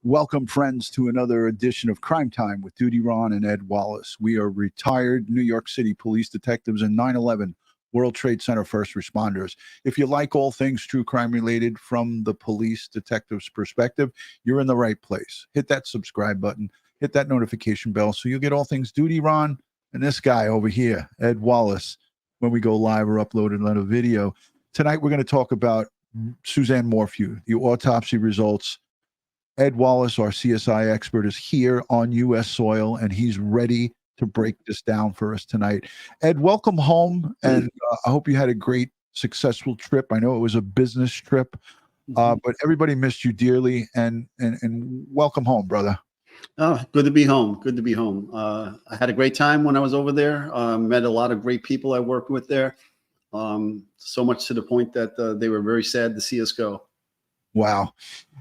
Welcome, friends, to another edition of Crime Time with DutyRon and Ed Wallace. We are retired New York City police detectives and 9/11 World Trade Center first responders. If you like all things true crime related from the police detective's perspective, you're in the right place. Hit that subscribe button, hit that notification bell so you'll get all things DutyRon and this guy over here, Ed Wallace, when we go live or upload another video. Tonight, we're going to talk about Suzanne Morphew, the autopsy results. Ed Wallace, our CSI expert, is here on U.S. soil, and he's ready to break this down for us tonight. Ed, welcome home, and I hope you had a great, successful trip. I know it was a business trip, but everybody missed you dearly, and welcome home, brother. Oh, good to be home. Good to be home. I had a great time when I was over there. Met a lot of great people I worked with there. So much to the point that they were very sad to see us go. Wow.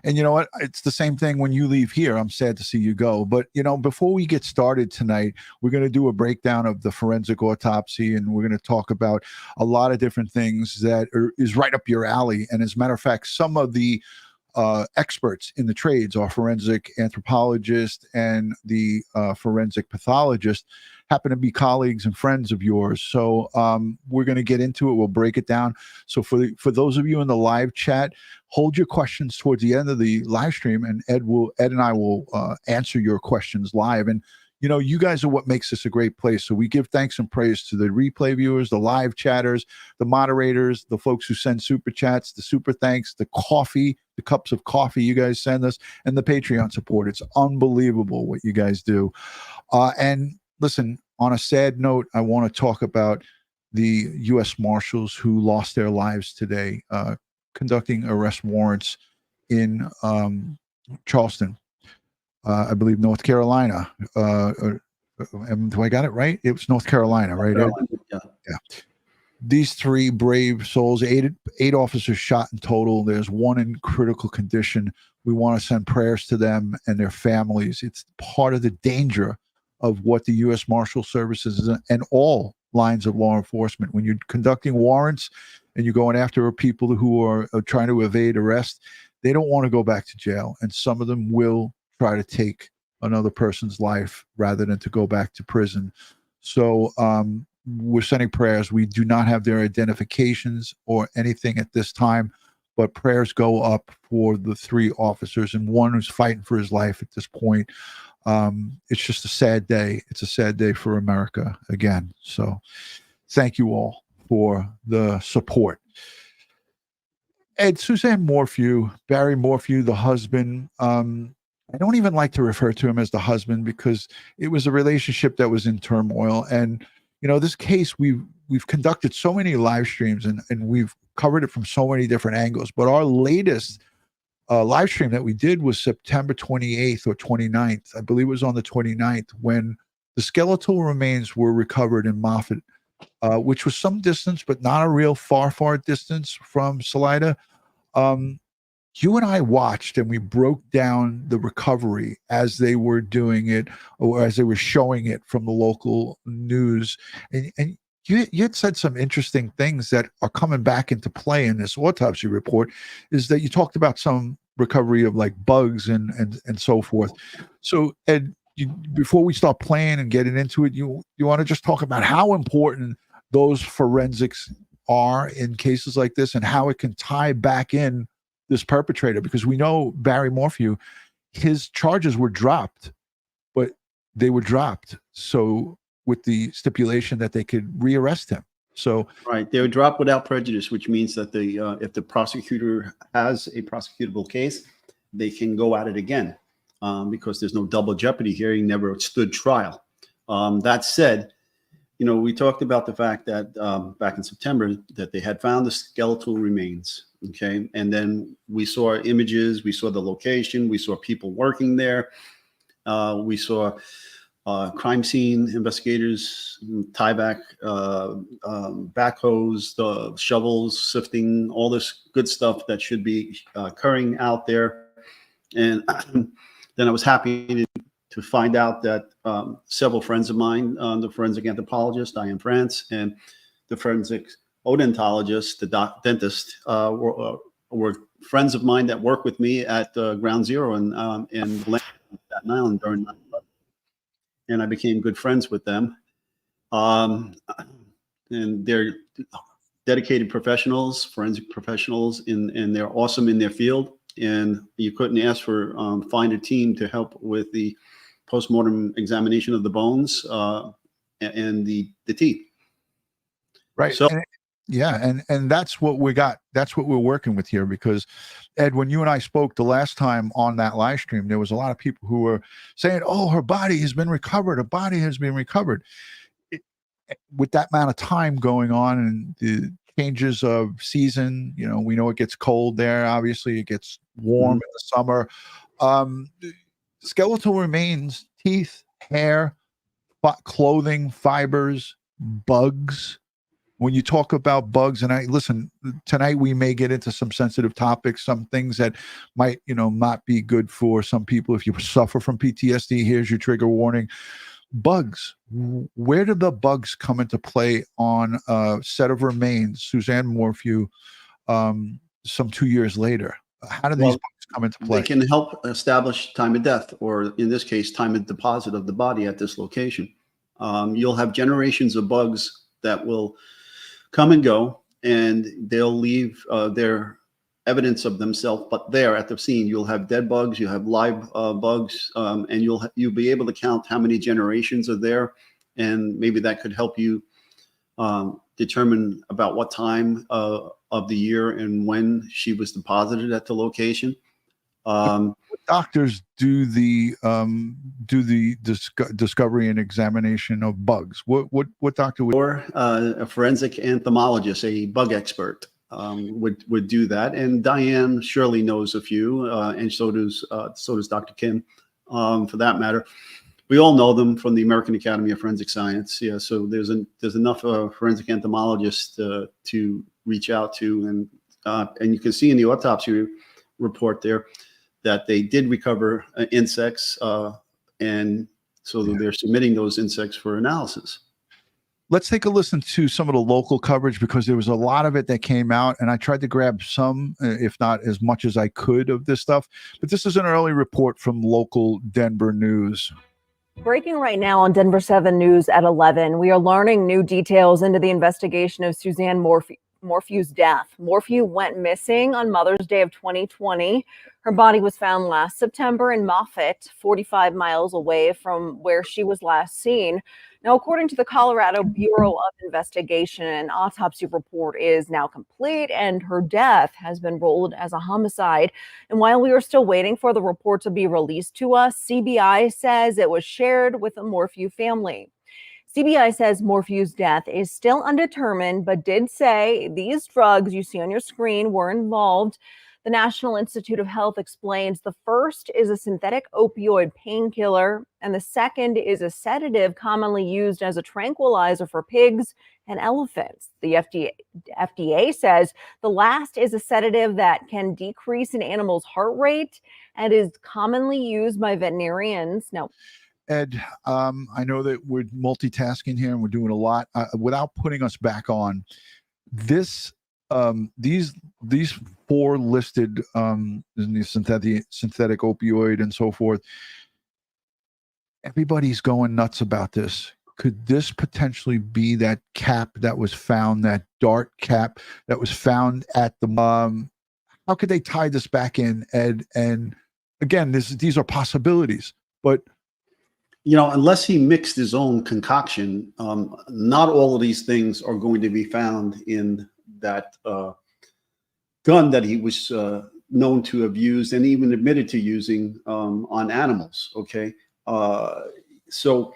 And you know what? It's the same thing when you leave here. I'm sad to see you go. But, you know, before we get started tonight, we're going to do a breakdown of the forensic autopsy, and we're going to talk about a lot of different things that is right up your alley. And as a matter of fact, some of the experts in the trades, our forensic anthropologist and the forensic pathologist, happen to be colleagues and friends of yours. So we're going to get into it. We'll break it down. So for those of you in the live chat, hold your questions towards the end of the live stream, and Ed and I will answer your questions live. And you know, you guys are what makes this a great place. So we give thanks and praise to the replay viewers, the live chatters, the moderators, the folks who send super chats, the super thanks, the coffee, the cups of coffee you guys send us, and the Patreon support. It's unbelievable what you guys do. And listen, on a sad note, I want to talk about the U.S. Marshals who lost their lives today conducting arrest warrants in Charleston. I believe North Carolina. Do I got it right? It was North Carolina, right? Yeah. These three brave souls, eight officers shot in total. There's one in critical condition. We want to send prayers to them and their families. It's part of the danger of what the U.S. Marshal Services and all lines of law enforcement. When you're conducting warrants and you're going after people who are trying to evade arrest, they don't want to go back to jail. And some of them will try to take another person's life rather than to go back to prison. So we're sending prayers. We do not have their identifications or anything at this time, but prayers go up for the three officers and one who's fighting for his life at this point. It's just a sad day. It's a sad day for America again. So thank you all for the support. Ed, Suzanne Morphew, Barry Morphew, the husband, I don't even like to refer to him as the husband because it was a relationship that was in turmoil. And, you know, this case, we've conducted so many live streams and we've covered it from so many different angles. But our latest live stream that we did was September 28th or 29th. I believe it was on the 29th when the skeletal remains were recovered in Moffat, which was some distance, but not a real far distance from Salida. You and I watched and we broke down the recovery as they were doing it or as they were showing it from the local news. And you had said some interesting things that are coming back into play in this autopsy report, is that you talked about some recovery of like bugs and so forth. So Ed, before we start playing and getting into it, you want to just talk about how important those forensics are in cases like this and how it can tie back in this perpetrator, because we know Barry Morphew, his charges were dropped, but they were dropped. So with the stipulation that they could rearrest him. So right, they were dropped without prejudice, which means that if the prosecutor has a prosecutable case, they can go at it again because there's no double jeopardy here. He never stood trial. That said, you know, we talked about the fact that back in September that they had found the skeletal remains. Okay. And then we saw images, we saw the location, we saw people working there. We saw crime scene investigators tie back backhoes, the shovels, sifting, all this good stuff that should be occurring out there. And then I was happy to find out that several friends of mine, the forensic anthropologist, Diane France, and the forensic odontologist, the dentist, were friends of mine that worked with me at Ground Zero in Staten Island during 9/11. And I became good friends with them. And they're dedicated professionals, forensic professionals, and they're awesome in their field. And you couldn't ask for find a team to help with the postmortem examination of the bones and the teeth. Right. So and that's what we got. That's what we're working with here, because Ed, when you and I spoke the last time on that live stream, there was a lot of people who were saying, "Oh, her body has been recovered. Her body has been recovered." With that amount of time going on and the changes of season, we know it gets cold there. Obviously, it gets warm in the summer. Skeletal remains, teeth, hair, clothing, fibers, bugs. When you talk about bugs, and listen, tonight we may get into some sensitive topics, some things that might, not be good for some people. If you suffer from PTSD, here's your trigger warning. Bugs. Where do the bugs come into play on a set of remains, Suzanne Morphew, some 2 years later? How do these bugs come into play? They can help establish time of death, or in this case, time of deposit of the body at this location. You'll have generations of bugs that will come and go, and they'll leave their evidence of themselves. But there at the scene, you'll have dead bugs, you have live bugs, and you'll be able to count how many generations are there, and maybe that could help you determine about what time of the year and when she was deposited at the location. What doctors do the discovery and examination of bugs? What doctor would? Or a forensic entomologist, a bug expert, would do that. And Diane surely knows a few, and so does Dr. Kim, for that matter. We all know them from the American Academy of Forensic Science. Yeah, so there's enough forensic entomologists to reach out to, and you can see in the autopsy report there that they did recover insects, and so they're submitting those insects for analysis. Let's take a listen to some of the local coverage, because there was a lot of it that came out, and I tried to grab some, if not as much as I could, of this stuff. But this is an early report from local Denver news. Breaking right now on Denver 7 News at 11, we are learning new details into the investigation of Suzanne Morphew's death. Morphew went missing on Mother's Day of 2020. Her body was found last September in Moffett, 45 miles away from where she was last seen. Now, according to the Colorado Bureau of Investigation, an autopsy report is now complete and her death has been ruled as a homicide. And while we are still waiting for the report to be released to us, CBI says it was shared with the Morphew family. CBI says Morphew's death is still undetermined, but did say these drugs you see on your screen were involved. The National Institute of Health explains the first is a synthetic opioid painkiller, and the second is a sedative commonly used as a tranquilizer for pigs and elephants. The FDA says the last is a sedative that can decrease an animal's heart rate and is commonly used by veterinarians. Now, Ed, I know that we're multitasking here and we're doing a lot. Without putting us back on this, these four listed the synthetic opioid and so forth, everybody's going nuts about this. Could this potentially be that cap that was found, that dart cap that was found at the how could they tie this back in, Ed? And again, these are possibilities, but unless he mixed his own concoction, not all of these things are going to be found in that gun that he was known to have used and even admitted to using on animals. Okay. So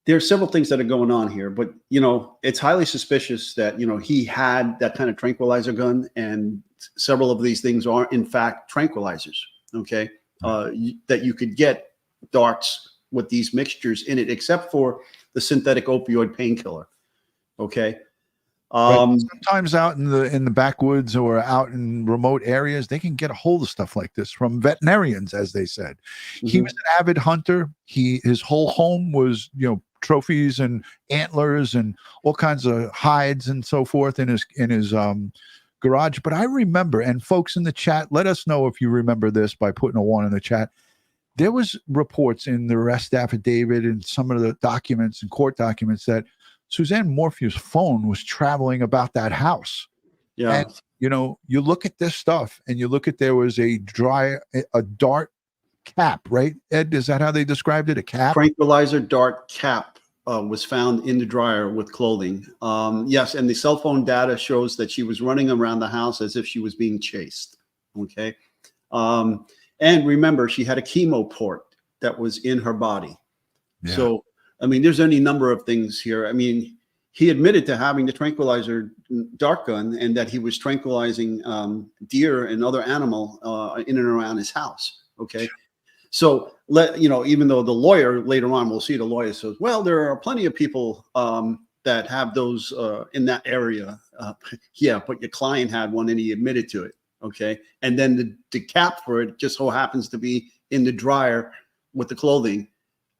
there are several things that are going on here, but it's highly suspicious that he had that kind of tranquilizer gun, and several of these things are in fact tranquilizers. Okay. That you could get darts with these mixtures in it, except for the synthetic opioid painkiller. Okay. Sometimes out in the backwoods or out in remote areas, they can get a hold of stuff like this from veterinarians, as they said. Mm-hmm. He was an avid hunter. His whole home was, trophies and antlers and all kinds of hides and so forth in his garage. But I remember, and folks in the chat, let us know if you remember this by putting a 1 in the chat. There was reports in the arrest affidavit and some of the documents and court documents that Suzanne Morphew's phone was traveling about that house. Yeah. And, you know, you look at this stuff and you look at, there was a dart cap, right? Ed, is that how they described it? A cap? Tranquilizer dart cap was found in the dryer with clothing. Yes, and the cell phone data shows that she was running around the house as if she was being chased. Okay. And remember, she had a chemo port that was in her body. Yeah. So, I mean, there's any number of things here. I mean, he admitted to having the tranquilizer dart gun and that he was tranquilizing deer and other animal in and around his house. Okay. So even though the lawyer later on, we'll see the lawyer says, well, there are plenty of people that have those in that area. Yeah, but your client had one and he admitted to it. Okay. And then the cap for it just so happens to be in the dryer with the clothing.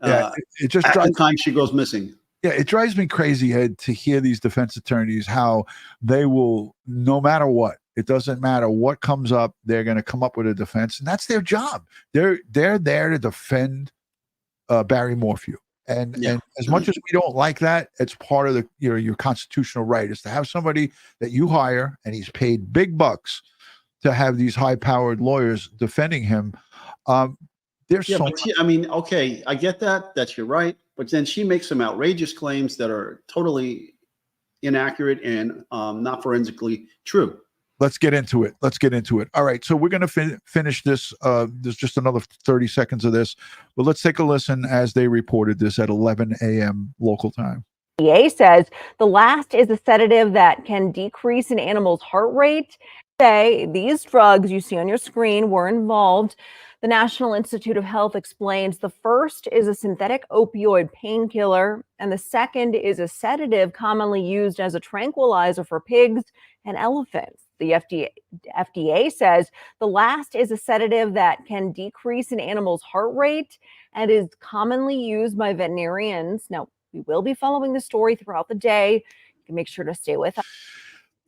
Yeah, it just at drives the time she goes missing. Yeah, it drives me crazy, Ed, to hear these defense attorneys, how they will, no matter what, it doesn't matter what comes up, they're going to come up with a defense, and that's their job. They're there to defend Barry Morphew, and as much as we don't like that, it's part of the your constitutional right is to have somebody that you hire, and he's paid big bucks to have these high-powered lawyers defending him. There's so much. I mean, okay, I get that. That's you're right. But then she makes some outrageous claims that are totally inaccurate and not forensically true. Let's get into it. All right. So we're going to finish this. There's just another 30 seconds of this, but let's take a listen as they reported this at 11 a.m. local time. FDA says the last is a sedative that can decrease an animal's heart rate. These drugs you see on your screen were involved. The National Institute of Health explains the first is a synthetic opioid painkiller, and the second is a sedative commonly used as a tranquilizer for pigs and elephants. The FDA says the last is a sedative that can decrease an animal's heart rate and is commonly used by veterinarians. Now, we will be following the story throughout the day. You can make sure to stay with us.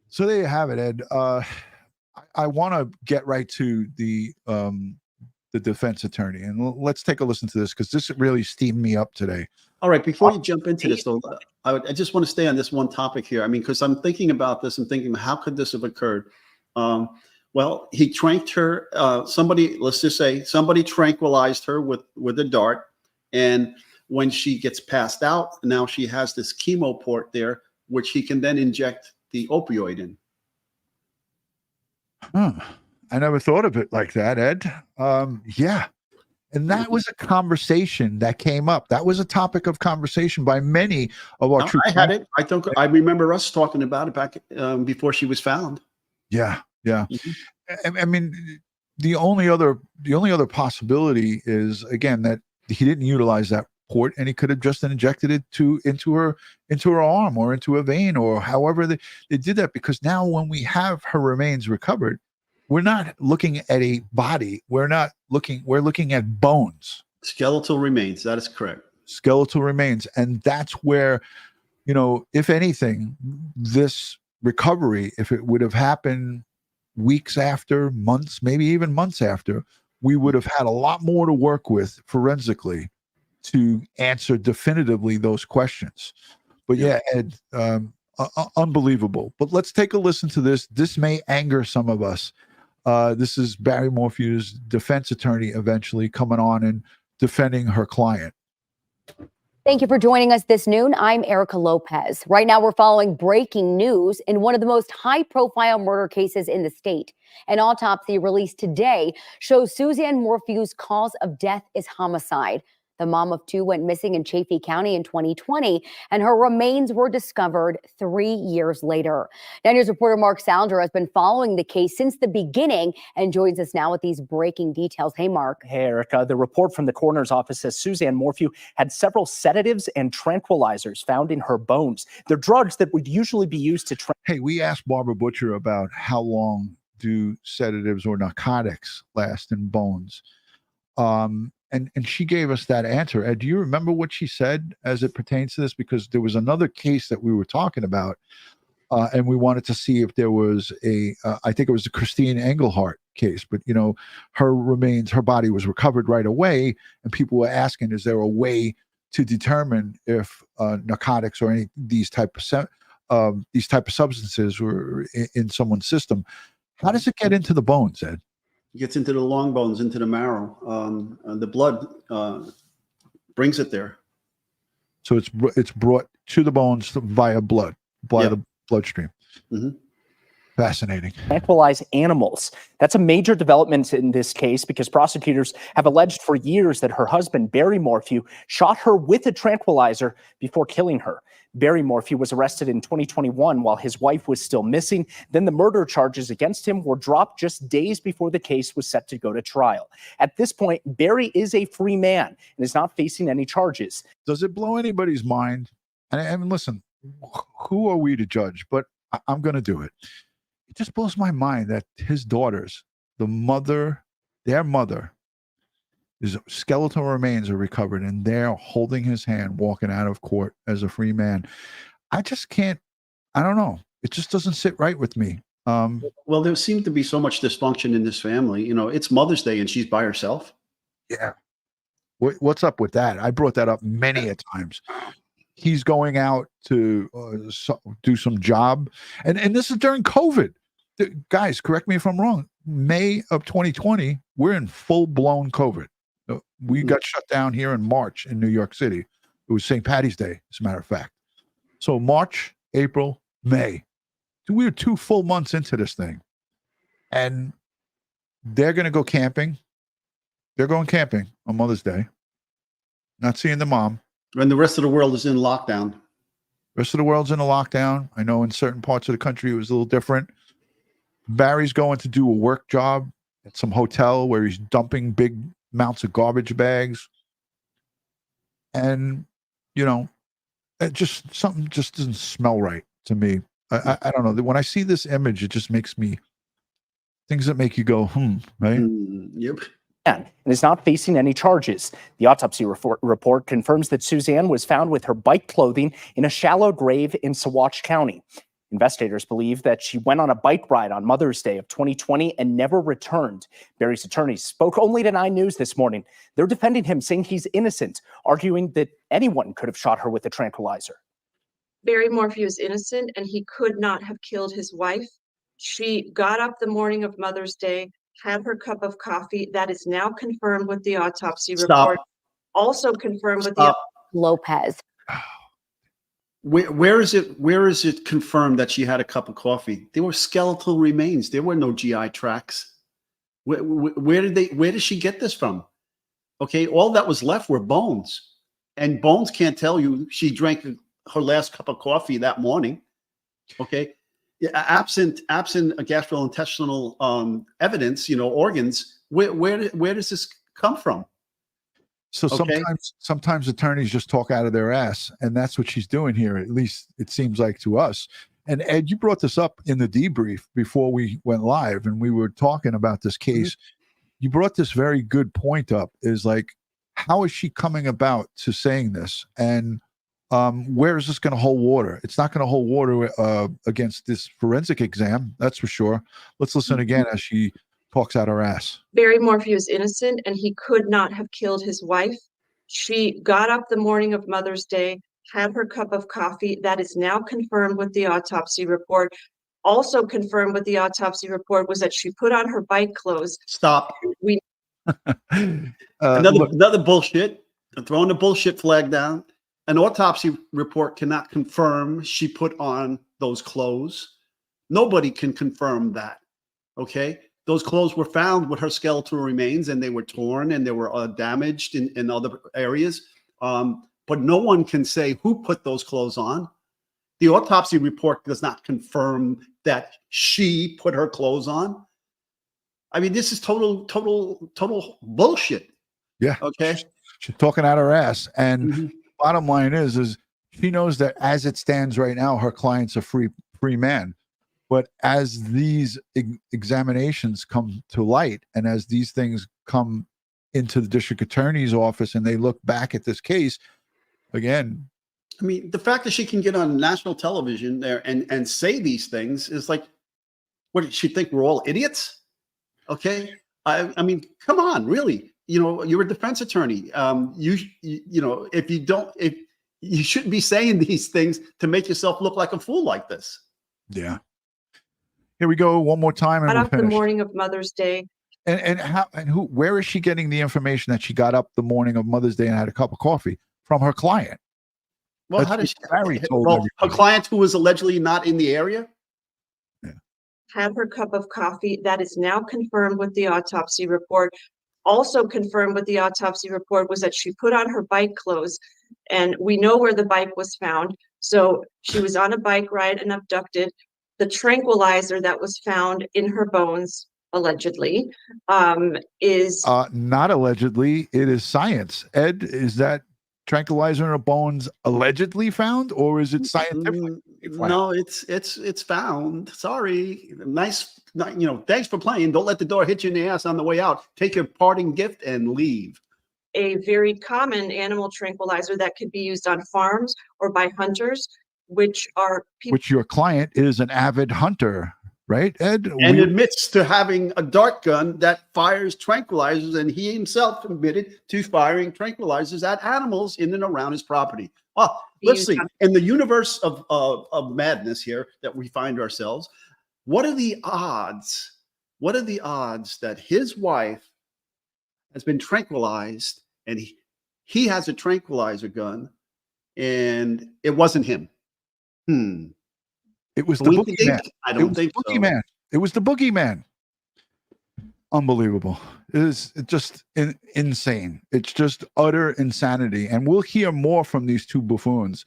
So there you have it, Ed. I want to get right to the defense attorney, and let's take a listen to this because this really steamed me up today. All right, before you jump into this, though, I just want to stay on this one topic here. I mean, because I'm thinking about this, I'm thinking, how could this have occurred? Well, he tranked her. Let's just say somebody tranquilized her with a dart, and when she gets passed out, now she has this chemo port there, which he can then inject the opioid in. I never thought of it like that, Ed. Yeah. And that was a conversation that came up. That was a topic of conversation by many of our troops. I had it. I remember us talking about it back before she was found. Yeah. Yeah. Mm-hmm. I mean, the only other possibility is, again, that he didn't utilize that port and he could have just injected it into her arm or into a vein or however they did that, because now when we have her remains recovered, we're not looking at a body. We're looking at bones. Skeletal remains. That is correct. Skeletal remains. And that's where, if anything, this recovery, if it would have happened weeks after, months, maybe even months after, we would have had a lot more to work with forensically to answer definitively those questions. But yeah, Ed, unbelievable. But let's take a listen to this. This may anger some of us. This is Barry Morphew's defense attorney eventually coming on and defending her client. Thank you for joining us this noon. I'm Erica Lopez. Right now, we're following breaking news in one of the most high-profile murder cases in the state. An autopsy released today shows Suzanne Morphew's cause of death is homicide. The mom of two went missing in Chaffee County in 2020, and her remains were discovered 3 years later. Now, News reporter Mark Sounder has been following the case since the beginning and joins us now with these breaking details. Hey, Mark. Hey, Erica. The report from the coroner's office says Suzanne Morphew had several sedatives and tranquilizers found in her bones. They're drugs that would usually be used to Hey, we asked Barbara Butcher about how long do sedatives or narcotics last in bones. And she gave us that answer. Ed, do you remember what she said as it pertains to this? Because there was another case that we were talking about and we wanted to see if there was I think it was the Christine Engelhardt case, but her body was recovered right away, and people were asking, is there a way to determine if narcotics or any these type of substances were in someone's system? How does it get into the bones, Ed? It gets into the long bones, into the marrow. The blood brings it there. So it's brought to the bones via the bloodstream. Mm-hmm. Fascinating. Tranquilize animals. That's a major development in this case because prosecutors have alleged for years that her husband, Barry Morphew, shot her with a tranquilizer before killing her. Barry Morphew was arrested in 2021 while his wife was still missing. Then the murder charges against him were dropped just days before the case was set to go to trial. At this point, Barry is a free man and is not facing any charges. Does it blow anybody's mind? And listen, who are we to judge? But I'm going to do it. It just blows my mind that his daughters, their mother, his skeletal remains are recovered, and they're holding his hand, walking out of court as a free man. I just can't. I don't know. It just doesn't sit right with me. Well, there seems to be so much dysfunction in this family. It's Mother's Day and she's by herself. Yeah. What's up with that? I brought that up many a times. He's going out to do some job, and this is during COVID. Guys, correct me if I'm wrong. May of 2020, we're in full-blown COVID. We got shut down here in March in New York City. It was St. Patty's Day, as a matter of fact. So March, April, May. We were 2 full months into this thing. And they're going to go camping. They're going camping on Mother's Day. Not seeing the mom. And the rest of the world is in lockdown. Rest of the world's in a lockdown. I know in certain parts of the country it was a little different. Barry's going to do a work job at some hotel where he's dumping big amounts of garbage bags. And, something just doesn't smell right to me. I don't know. When I see this image, it just makes me things that make you go, right? Yep. And is not facing any charges. The autopsy report confirms that Suzanne was found with her bike clothing in a shallow grave in Saguache County. Investigators believe that she went on a bike ride on Mother's Day of 2020 and never returned. Barry's attorneys spoke only to 9 News this morning. They're defending him, saying he's innocent, arguing that anyone could have shot her with a tranquilizer. Barry Morphew is innocent and he could not have killed his wife. She got up the morning of Mother's Day, had her cup of coffee. That is now confirmed with the autopsy report. Also confirmed with the Lopez. Where is it confirmed that she had a cup of coffee? There were skeletal remains. There were no GI tracks. Where did she get this from? Okay, all that was left were bones, and bones can't tell you she drank her last cup of coffee that morning. Okay, absent a gastrointestinal evidence, organs. Where does this come from? So sometimes attorneys just talk out of their ass, and that's what she's doing here. At least it seems like to us. And Ed, you brought this up in the debrief before we went live, and we were talking about this case. Mm-hmm. You brought this very good point up, is like, how is she coming about to saying this? And where is this going to hold water? It's not going to hold water against this forensic exam, that's for sure. Let's listen again as she talks out her ass. Barry Morphew is innocent and he could not have killed his wife. She got up the morning of Mother's Day, had her cup of coffee. That is now confirmed with the autopsy report. Also confirmed with the autopsy report was that she put on her bike clothes. Stop. Another bullshit. I'm throwing the bullshit flag down. An autopsy report cannot confirm she put on those clothes. Nobody can confirm that. Okay? Those clothes were found with her skeletal remains, and they were torn and they were damaged in other areas. But no one can say who put those clothes on. The autopsy report does not confirm that she put her clothes on. I mean, this is total bullshit. Yeah. Okay. She's talking out her ass. And bottom line is she knows that as it stands right now, her client's a free man. But as these examinations come to light, and as these things come into the district attorney's office and they look back at this case, again, I mean, the fact that she can get on national television there and say these things is like, what did she think? We're all idiots? Okay. I mean, come on, really. You know, you're a defense attorney. You know, if you shouldn't be saying these things to make yourself look like a fool like this. Yeah. Here we go one more time, and Got we're up the finished. morning of Mother's Day. And how and who? Where is she getting the information that she got up the morning of Mother's Day and had a cup of coffee? From her client. Well, That's how does what Barry told well, her everybody. client who was allegedly not in the area? Had her cup of coffee. That is now confirmed with the autopsy report. Also confirmed with the autopsy report was that she put on her bike clothes, and we know where the bike was found. So she was on a bike ride and abducted. The tranquilizer that was found in her bones, allegedly, is Not allegedly. It is science. Ed, is that tranquilizer in her bones allegedly found, or is it scientifically found? No, it's found. Sorry. Nice. You know, thanks for playing. Don't let the door hit you in the ass on the way out. Take your parting gift and leave. a very common animal tranquilizer that could be used on farms or by hunters, which are people. Which your client is an avid hunter, right, Ed? And admits to having a dart gun that fires tranquilizers, and he himself admitted to firing tranquilizers at animals in and around his property. Well, let's see. In the universe of madness here that we find ourselves, what are the odds? What are the odds that his wife has been tranquilized and he has a tranquilizer gun and it wasn't him? It was the boogeyman. I don't think so. It was the boogeyman. Unbelievable. It is just insane. It's just utter insanity. And we'll hear more from these two buffoons.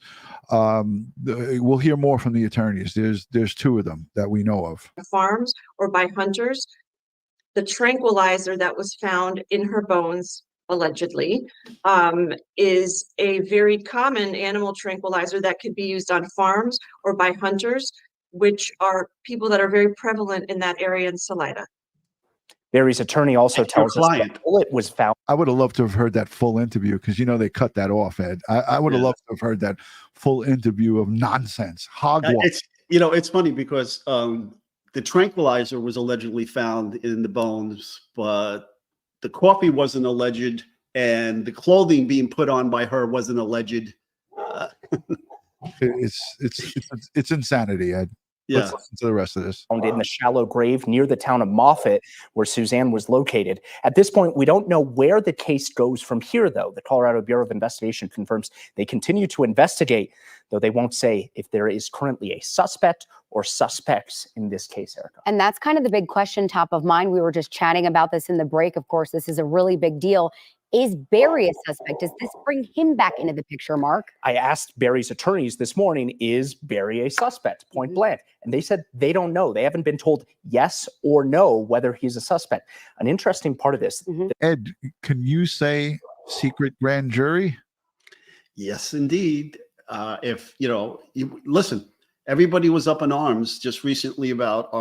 We'll hear more from the attorneys. There's two of them that we know of. Farms or by hunters. The tranquilizer that was found in her bones, allegedly, is a very common animal tranquilizer that could be used on farms or by hunters, which are people that are very prevalent in that area in Salida. Barry's attorney also tells us that the bullet was found. I would have loved to have heard that full interview because, you know, they cut that off, Ed. I would have loved to have heard that full interview of nonsense. Hogwash. It's funny because the tranquilizer was allegedly found in the bones, but the coffee wasn't alleged, and the clothing being put on by her wasn't alleged. It's insanity, Ed. Yeah. Let's listen to the rest of this. Found in the shallow grave near the town of Moffett, where Suzanne was located. At this point, we don't know where the case goes from here, though. The Colorado Bureau of Investigation confirms they continue to investigate, though they won't say if there is currently a suspect or suspects in this case, Erica. And that's kind of the big question top of mind. We were just chatting about this in the break. Of course, this is a really big deal. Is Barry a suspect? Does this bring him back into the picture, Mark? I asked Barry's attorneys this morning, is Barry a suspect, point blank? And they said they don't know. They haven't been told yes or no whether he's a suspect. An interesting part of this. Ed, can you say secret grand jury? Yes, indeed. If, listen, everybody was up in arms just recently about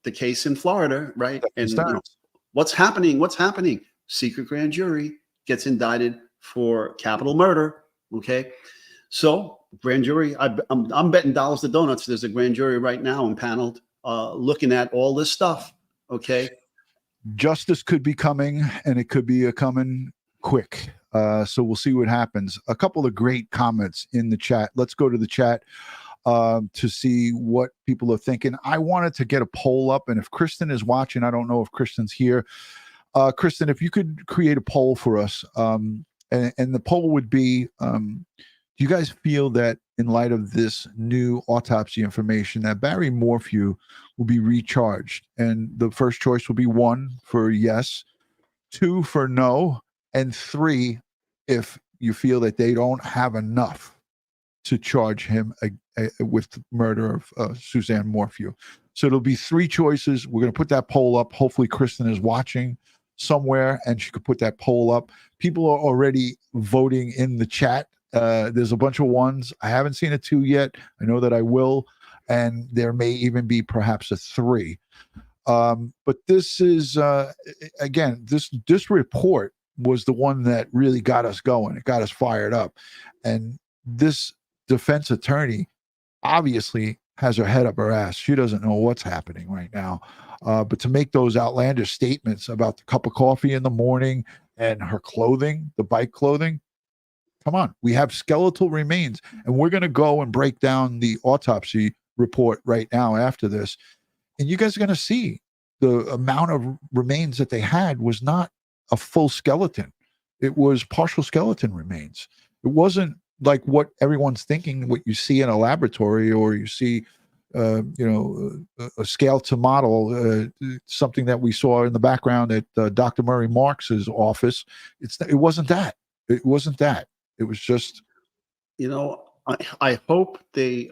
the case in Florida, right? And what's happening? Secret grand jury gets indicted for capital murder. Okay, so grand jury. I'm betting dollars to donuts. There's a grand jury right now impaneled, looking at all this stuff. Okay, justice could be coming, and it could be coming quick. So we'll see what happens. A couple of great comments in the chat. Let's go to the chat to see what people are thinking. I wanted to get a poll up, and if Kristen is watching, I don't know if Kristen's here. Kristen, if you could create a poll for us, and the poll would be, do you guys feel that in light of this new autopsy information that Barry Morphew will be recharged? And the first choice will be 1 for yes, 2 for no, and 3 if you feel that they don't have enough to charge him with murder of Suzanne Morphew. So it'll be 3 choices. We're going to put that poll up. Hopefully Kristen is watching somewhere and she could put that poll up. People are already voting in the chat. There's a bunch of 1s. I haven't seen a 2 yet. I know that I will, and there may even be perhaps a 3. But this is again, this report was the one that really got us going. It got us fired up, and this defense attorney obviously has her head up her ass. She doesn't know what's happening right now. But to make those outlandish statements about the cup of coffee in the morning and her clothing, the bike clothing, come on. We have skeletal remains, and we're going to go and break down the autopsy report right now after this. And you guys are going to see the amount of remains that they had was not a full skeleton. It was partial skeleton remains. It wasn't like what everyone's thinking, what you see in a laboratory, or you see, a scale to model, something that we saw in the background at Dr. Murray Marks's office. It wasn't that. It wasn't that. It was just, I hope they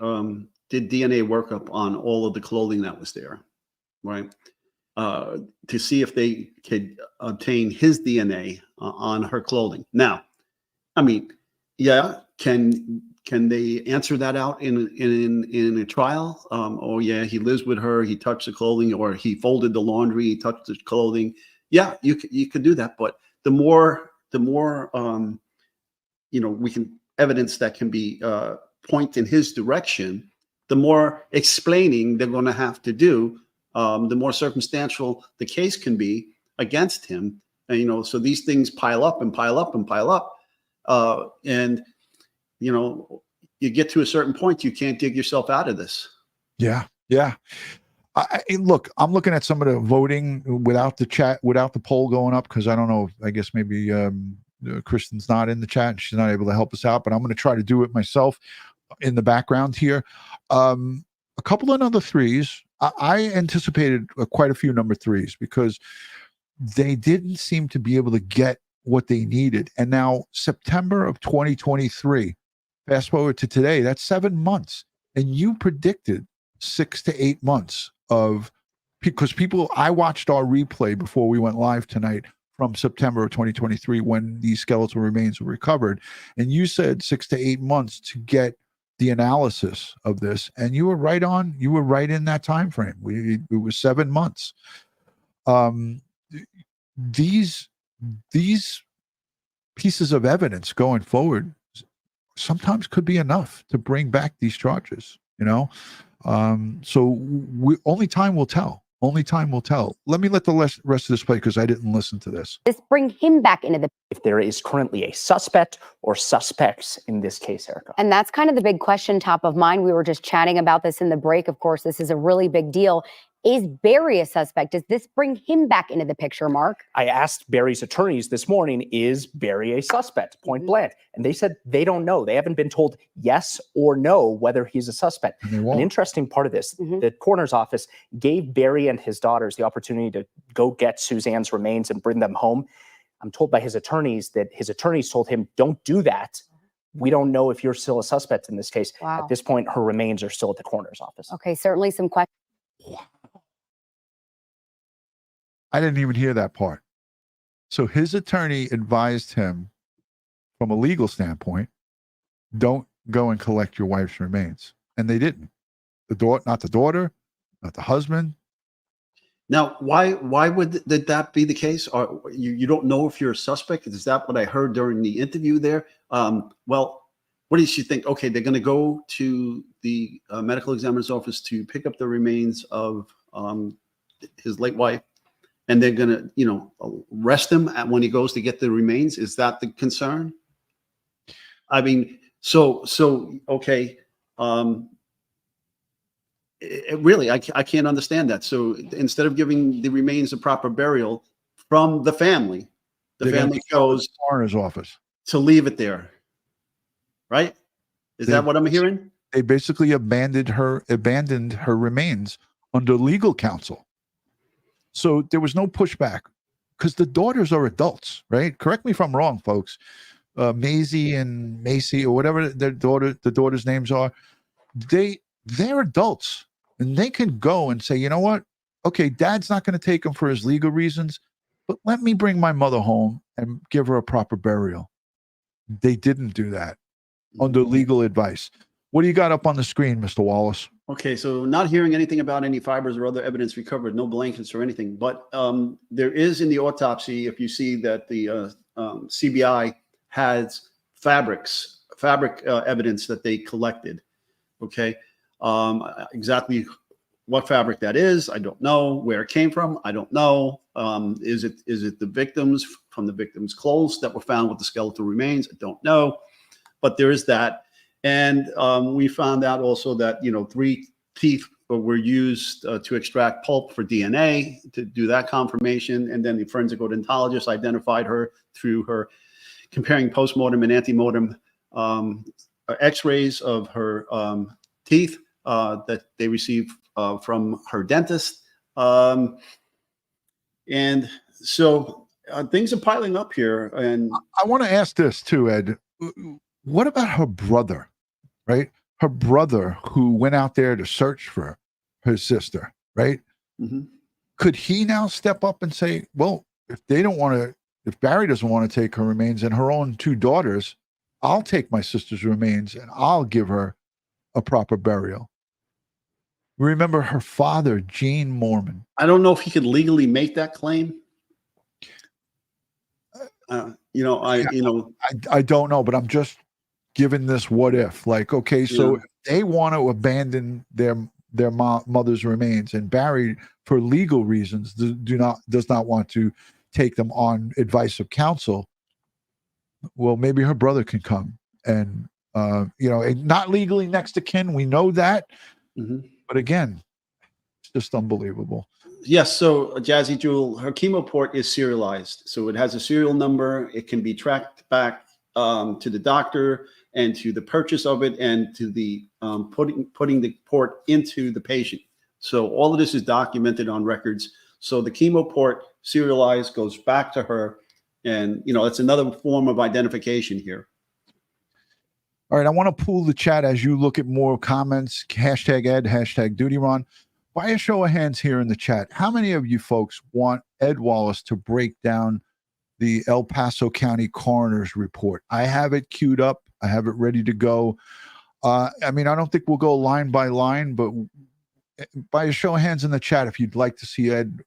did DNA workup on all of the clothing that was there, right? To see if they could obtain his DNA on her clothing. Now, I mean, yeah, can they answer that out in a trial? Oh yeah, he lives with her, he touched the clothing, or he folded the laundry, he touched the clothing. Yeah, you could do that, but the more we can evidence that can be point in his direction, the more explaining they're going to have to do, the more circumstantial the case can be against him. And, so these things pile up and pile up and pile up. And you get to a certain point, you can't dig yourself out of this. Yeah. Look, I'm looking at some of the voting without the poll going up, because I don't know. I guess maybe Kristen's not in the chat and she's not able to help us out, but I'm going to try to do it myself in the background here. A couple of number threes. I anticipated quite a few number threes because they didn't seem to be able to get what they needed. And now September of 2023, fast forward to today, that's 7 months. And you predicted 6 to 8 months because I watched our replay before we went live tonight from September of 2023 when these skeletal remains were recovered. And you said 6 to 8 months to get the analysis of this. And you were right on. You were right in that time frame. It was 7 months. These pieces of evidence going forward sometimes could be enough to bring back these charges, so only time will tell. Only time will tell. Let me let the rest of this play because I didn't listen to this. This bring him back into the... If there is currently a suspect or suspects in this case, Erica. And that's kind of the big question top of mind. We were just chatting about this in the break. Of course, this is a really big deal. Is Barry a suspect? Does this bring him back into the picture, Mark? I asked Barry's attorneys this morning, is Barry a suspect, point blank? And they said they don't know. They haven't been told yes or no whether he's a suspect. An interesting part of this, the coroner's office gave Barry and his daughters the opportunity to go get Suzanne's remains and bring them home. I'm told by his attorneys that his attorneys told him, don't do that. We don't know if you're still a suspect in this case. Wow. At this point, her remains are still at the coroner's office. Okay, certainly some questions. I didn't even hear that part. So his attorney advised him from a legal standpoint, don't go and collect your wife's remains. And they didn't. Not the daughter, not the husband. Now, why would that be the case? Or you don't know if you're a suspect? Is that what I heard during the interview there? Well, what did she think? Okay, they're going to go to the medical examiner's office to pick up the remains of his late wife, and they're going to, arrest him when he goes to get the remains. Is that the concern? I mean, okay. Really, I can't understand that. So instead of giving the remains a proper burial from the family, the family chose the coroner's office to leave it there. Right? Is that what I'm hearing? They basically abandoned her remains under legal counsel. So there was no pushback because the daughters are adults, right? Correct me if I'm wrong, folks. Maisie and Macy, or whatever the daughters' names are, they're adults, and they can go and say, you know what? Okay, Dad's not going to take him for his legal reasons, but let me bring my mother home and give her a proper burial. They didn't do that under legal advice. What do you got up on the screen, Mr. Wallace? Okay, so not hearing anything about any fibers or other evidence recovered, no blankets or anything, but there is in the autopsy, if you see that the CBI has fabrics fabric evidence that they collected. Okay, exactly what fabric that is, I don't know. Where it came from, I don't know. Is it the victims, from the victims' clothes that were found with the skeletal remains? I don't know, but there is that. And we found out also that 3 teeth were used to extract pulp for DNA, to do that confirmation. And then the forensic odontologist identified her through her comparing postmortem and antemortem x-rays of her teeth that they received from her dentist. And so things are piling up here. And I want to ask this too, Ed. What about her brother, right? Her brother who went out there to search for her sister, right? Mhm. Could he now step up and say, well, if Barry doesn't want to take her remains and her own 2 daughters, I'll take my sister's remains and I'll give her a proper burial. Remember her father, Gene Mormon. I don't know if he could legally make that claim. I don't know, but I'm just giving this what if. Like, okay, so if they want to abandon their mother's remains, and Barry, for legal reasons, does not want to take them on advice of counsel, well, maybe her brother can come and not legally next to kin. We know that, but again, it's just unbelievable. Yes. So Jazzy Jewel, her chemo port is serialized. So it has a serial number. It can be tracked back to the doctor and to the purchase of it and to the putting the port into the patient. So all of this is documented on records. So the chemo port serialized goes back to her. And, it's another form of identification here. All right. I want to pool the chat as you look at more comments. Hashtag Ed, hashtag DutyRon. By a show of hands here in the chat, how many of you folks want Ed Wallace to break down the El Paso County Coroner's report? I have it queued up. I have it ready to go. I don't think we'll go line by line, but by a show of hands in the chat, if you'd like to see Ed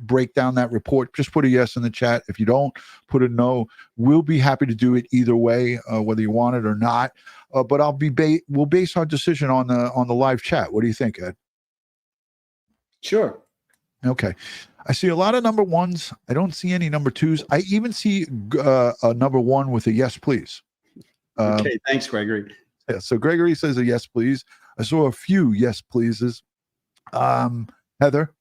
break down that report, just put a yes in the chat. If you don't, put a no. We'll be happy to do it either way, whether you want it or not. But we'll base our decision on the live chat. What do you think, Ed? Sure. Okay. I see a lot of number 1s. I don't see any number 2s. I even see a number 1 with a yes, please. Okay. Thanks, Gregory. Yeah. So Gregory says a yes, please. I saw a few yes, pleases. Heather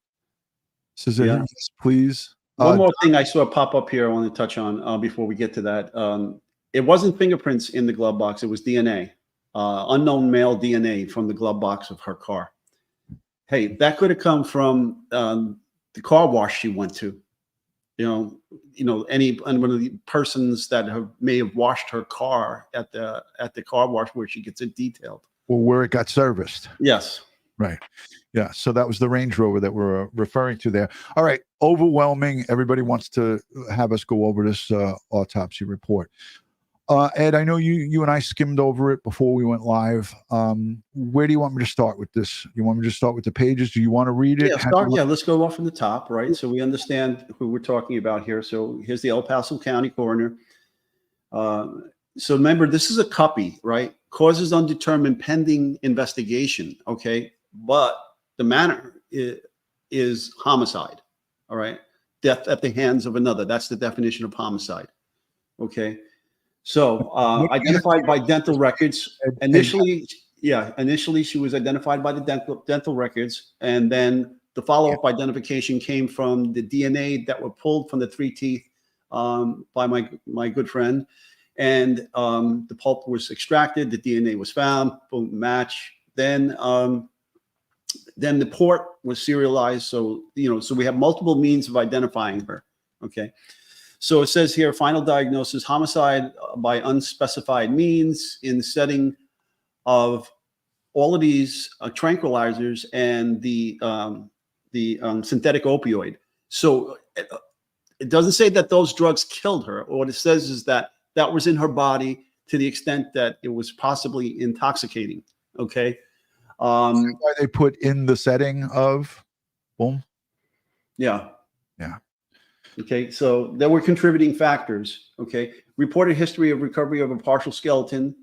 says a yes, please. One more thing I saw pop up here I want to touch on before we get to that. It wasn't fingerprints in the glove box. It was DNA, unknown male DNA from the glove box of her car. Hey, that could have come from the car wash she went to. Any one of the persons that may have washed her car at the car wash where she gets it detailed. Or where it got serviced. Yes. Right. Yeah. So that was the Range Rover that we're referring to there. All right. Overwhelming. Everybody wants to have us go over this autopsy report. Ed, I know you and I skimmed over it before we went live. Where do you want me to start with this? You want me to start with the pages? Do you want to read it? Let's go off from the top, right? So we understand who we're talking about here. So here's the El Paso County Coroner. So remember, this is a copy, right? Causes undetermined pending investigation, okay? But the manner is homicide, all right? Death at the hands of another. That's the definition of homicide, okay? So identified by dental records. Initially, she was identified by the dental records, and then the follow-up identification came from the DNA that were pulled from the 3 teeth by my good friend, and the pulp was extracted. The DNA was found. Boom, match. Then the port was serialized. So so we have multiple means of identifying her. Okay. So it says here, final diagnosis, homicide by unspecified means in the setting of all of these tranquilizers and the synthetic opioid. So it doesn't say that those drugs killed her. What it says is that was in her body to the extent that it was possibly intoxicating. Okay. Why they put in the setting of boom. Yeah. Yeah. Okay, so there were contributing factors. Okay, reported history of recovery of a partial skeleton,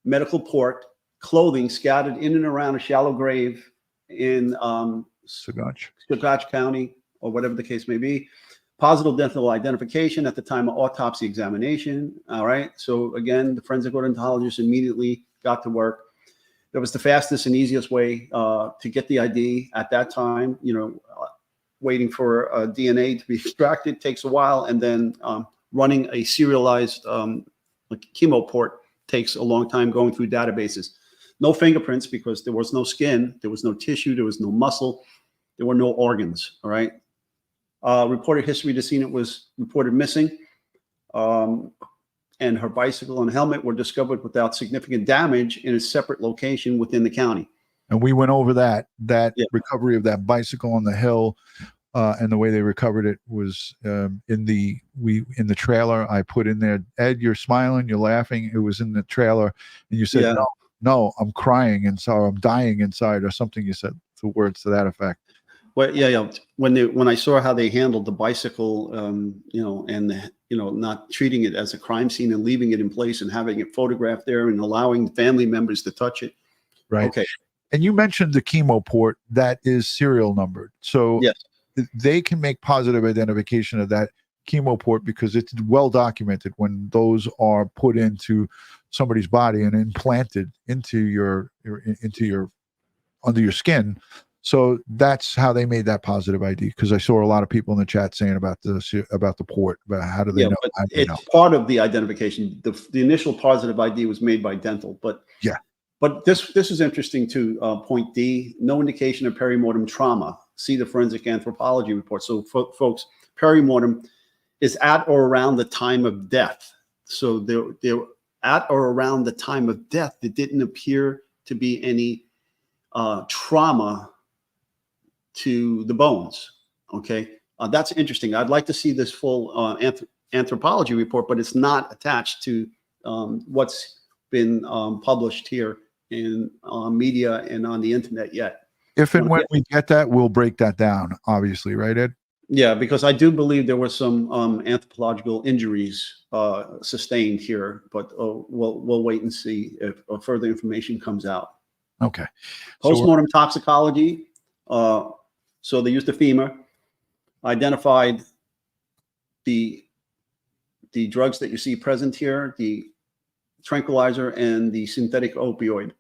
medical port, clothing scattered in and around a shallow grave in Scotch County, or whatever the case may be. Positive dental identification at the time of autopsy examination. All right, so again, the forensic odontologist immediately got to work. That was the fastest and easiest way to get the ID at that time. You know, waiting for DNA to be extracted takes a while, and then running a serialized like chemo port takes a long time going through databases. No fingerprints because there was no skin, there was no tissue, there was no muscle, there were no organs. All right. Reported history decedent was reported missing, and her bicycle and helmet were discovered without significant damage in a separate location within the county. And we went over that recovery of that bicycle on the hill, and the way they recovered it was in the trailer. I put in there, Ed, you're smiling, you're laughing. It was in the trailer, and you said, no, I'm crying inside, I'm dying inside, or something. You said the words to that effect. Well, yeah. When I saw how they handled the bicycle, you know, and not treating it as a crime scene and leaving it in place and having it photographed there and allowing family members to touch it. Right. Okay. And you mentioned the chemo port that is serial numbered, so yes, they can make positive identification of that chemo port because it's well documented when those are put into somebody's body and implanted into your under your skin. So that's how they made that positive ID, because I saw a lot of people in the chat saying about the port, about how do they know? But it's part of the identification. The initial positive ID was made by dental, but yeah. But this is interesting too. Point D: no indication of perimortem trauma. See the forensic anthropology report. So, folks, perimortem is at or around the time of death. So they're at or around the time of death. There didn't appear to be any trauma to the bones. Okay, that's interesting. I'd like to see this full anthropology report, but it's not attached to what's been published here in media and on the internet yet. If and when we get that, we'll break that down, obviously, right, Ed? Yeah, because I do believe there were some anthropological injuries sustained here, but we'll wait and see if further information comes out. Okay. Postmortem toxicology. So they used the femur, identified the drugs that you see present here, the tranquilizer and the synthetic opioid.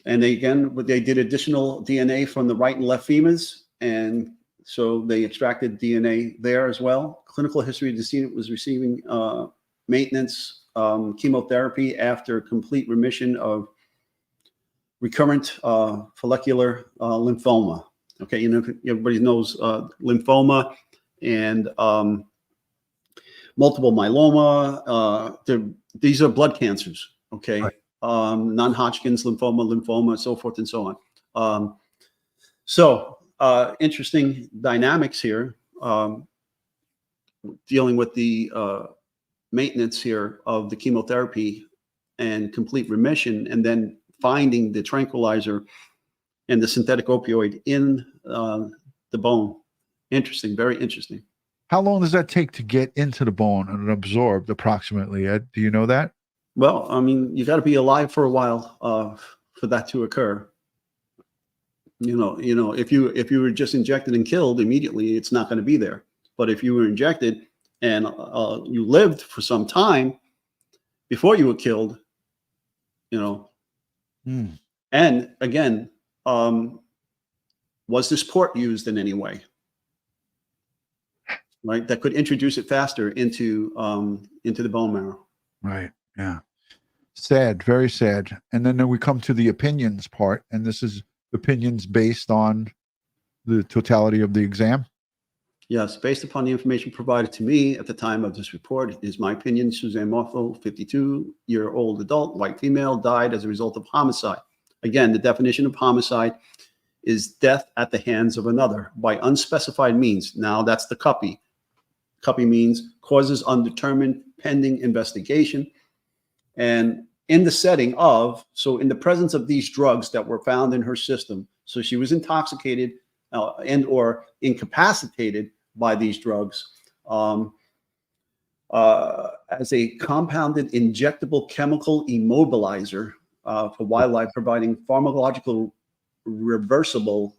And they did additional DNA from the right and left femurs, and so they extracted DNA there as well. Clinical history of the decedent was receiving maintenance chemotherapy after complete remission of recurrent follicular lymphoma. Okay, you know, everybody knows lymphoma and multiple myeloma. These are blood cancers. Okay, right. Non-Hodgkin's lymphoma, so forth and so on. Interesting dynamics here, dealing with the maintenance here of the chemotherapy and complete remission, and then finding the tranquilizer and the synthetic opioid in the bone. Interesting, very interesting. How long does that take to get into the bone and absorbed approximately, Ed? Do you know that? Well, I mean, you got to be alive for a while for that to occur. You know, if you were just injected and killed immediately, it's not going to be there. But if you were injected and you lived for some time before you were killed, you know. And again, was this port used in any way? Right, that could introduce it faster into the bone marrow. Right. Yeah. Sad, very sad. And then we come to the opinions part, and this is opinions based on the totality of the exam. Yes, based upon the information provided to me at the time of this report, it is my opinion Suzanne Morphew, 52-year-old adult, white female, died as a result of homicide. Again, the definition of homicide is death at the hands of another by unspecified means. Now that's the CUPI. CUPI means causes undetermined pending investigation. And in the setting of, so in the presence of these drugs that were found in her system, so she was intoxicated and or incapacitated by these drugs. As a compounded injectable chemical immobilizer for wildlife, providing pharmacological reversible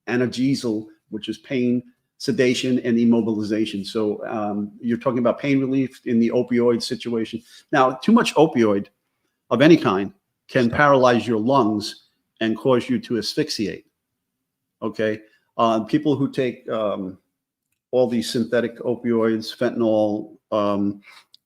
analgesic, which is pain, sedation, and immobilization. So you're talking about pain relief in the opioid situation. Now, too much opioid of any kind can paralyze your lungs and cause you to asphyxiate. Okay. People who take all these synthetic opioids, fentanyl,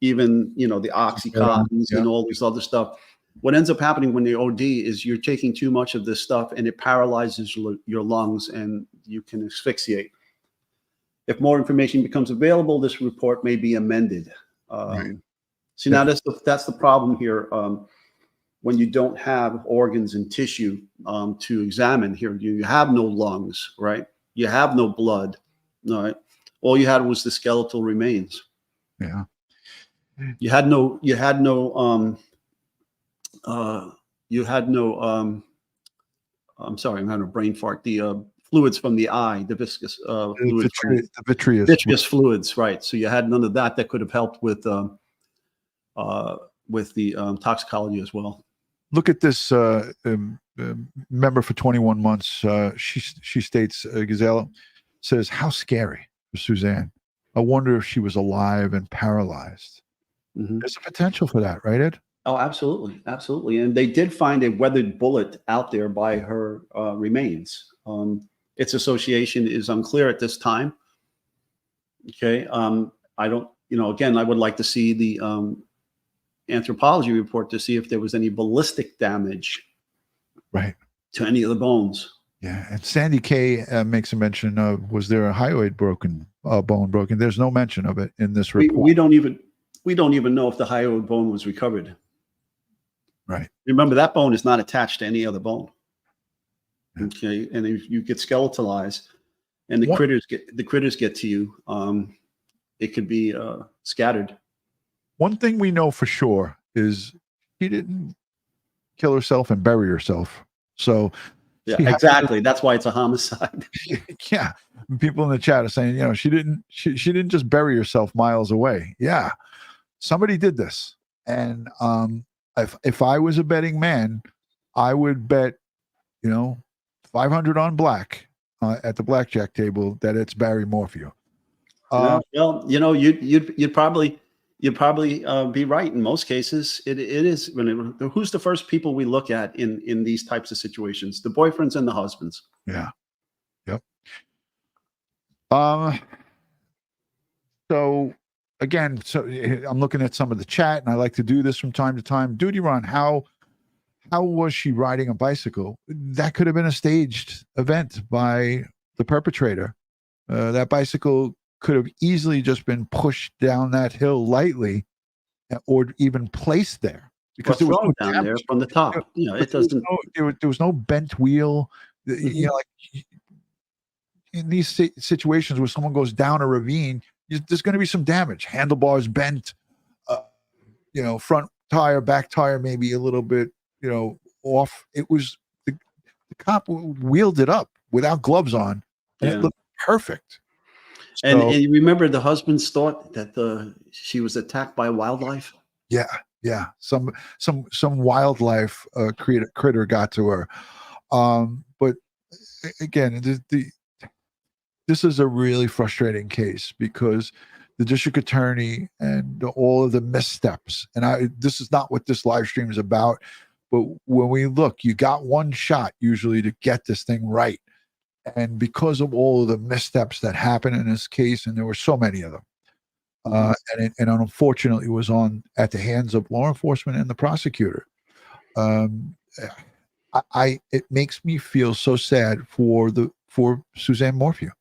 even, the Oxycontins and all this other stuff. What ends up happening when you OD is you're taking too much of this stuff and it paralyzes your lungs and you can asphyxiate. If more information becomes available, this report may be amended. See, now that's the problem here. When you don't have organs and tissue to examine here, you have no lungs, right? You have no blood, all right? All you had was the skeletal remains. Yeah. You had no I'm sorry, I'm having a brain fart. The fluids from the eye, the viscous fluids, the vitreous fluids, right? So you had none of that could have helped with the toxicology as well. Look at this member for 21 months. She states, Gazelle says, how scary for Suzanne. I wonder if she was alive and paralyzed. There's a potential for that, right, Ed? Oh, absolutely. Absolutely. And they did find a weathered bullet out there by her remains. Its association is unclear at this time. Okay. I don't, again, I would like to see the anthropology report to see if there was any ballistic damage to any of the bones. Yeah. And Sandy K makes a mention of, was there a hyoid bone broken? There's no mention of it in this report. We don't even know if the hyoid bone was recovered. Right. Remember, that bone is not attached to any other bone. Okay. And if you get skeletalized and the critters get to you, it could be scattered. One thing we know for sure is she didn't kill herself and bury herself. So yeah, exactly. That's why it's a homicide. Yeah. People in the chat are saying, she didn't just bury herself miles away. Yeah. Somebody did this. And if I was a betting man, I would bet, 500 on black at the blackjack table that it's Barry Morphew. Well, you'd probably be right in most cases. It is. Who's the first people we look at in these types of situations? The boyfriends and the husbands. Yeah. Yep. So again, I'm looking at some of the chat, and I like to do this from time to time. DutyRon, how was she riding a bicycle? That could have been a staged event by the perpetrator. That bicycle could have easily just been pushed down that hill lightly, or even placed there because there was no down damage there from the top. It doesn't. There was no bent wheel. Like in these situations where someone goes down a ravine, there's going to be some damage. Handlebars bent, front tire, back tire, maybe a little bit, off. It was the cop wheeled it up without gloves on, and it looked perfect. And you remember the husbands thought that she was attacked by wildlife. Yeah. Some wildlife critter got to her. But again, this is a really frustrating case because the district attorney and all of the missteps. And this is not what this live stream is about. But when we look, you got one shot usually to get this thing right. And because of all of the missteps that happened in this case, and there were so many of them, and unfortunately it was at the hands of law enforcement and the prosecutor. It makes me feel so sad for Suzanne Morphew,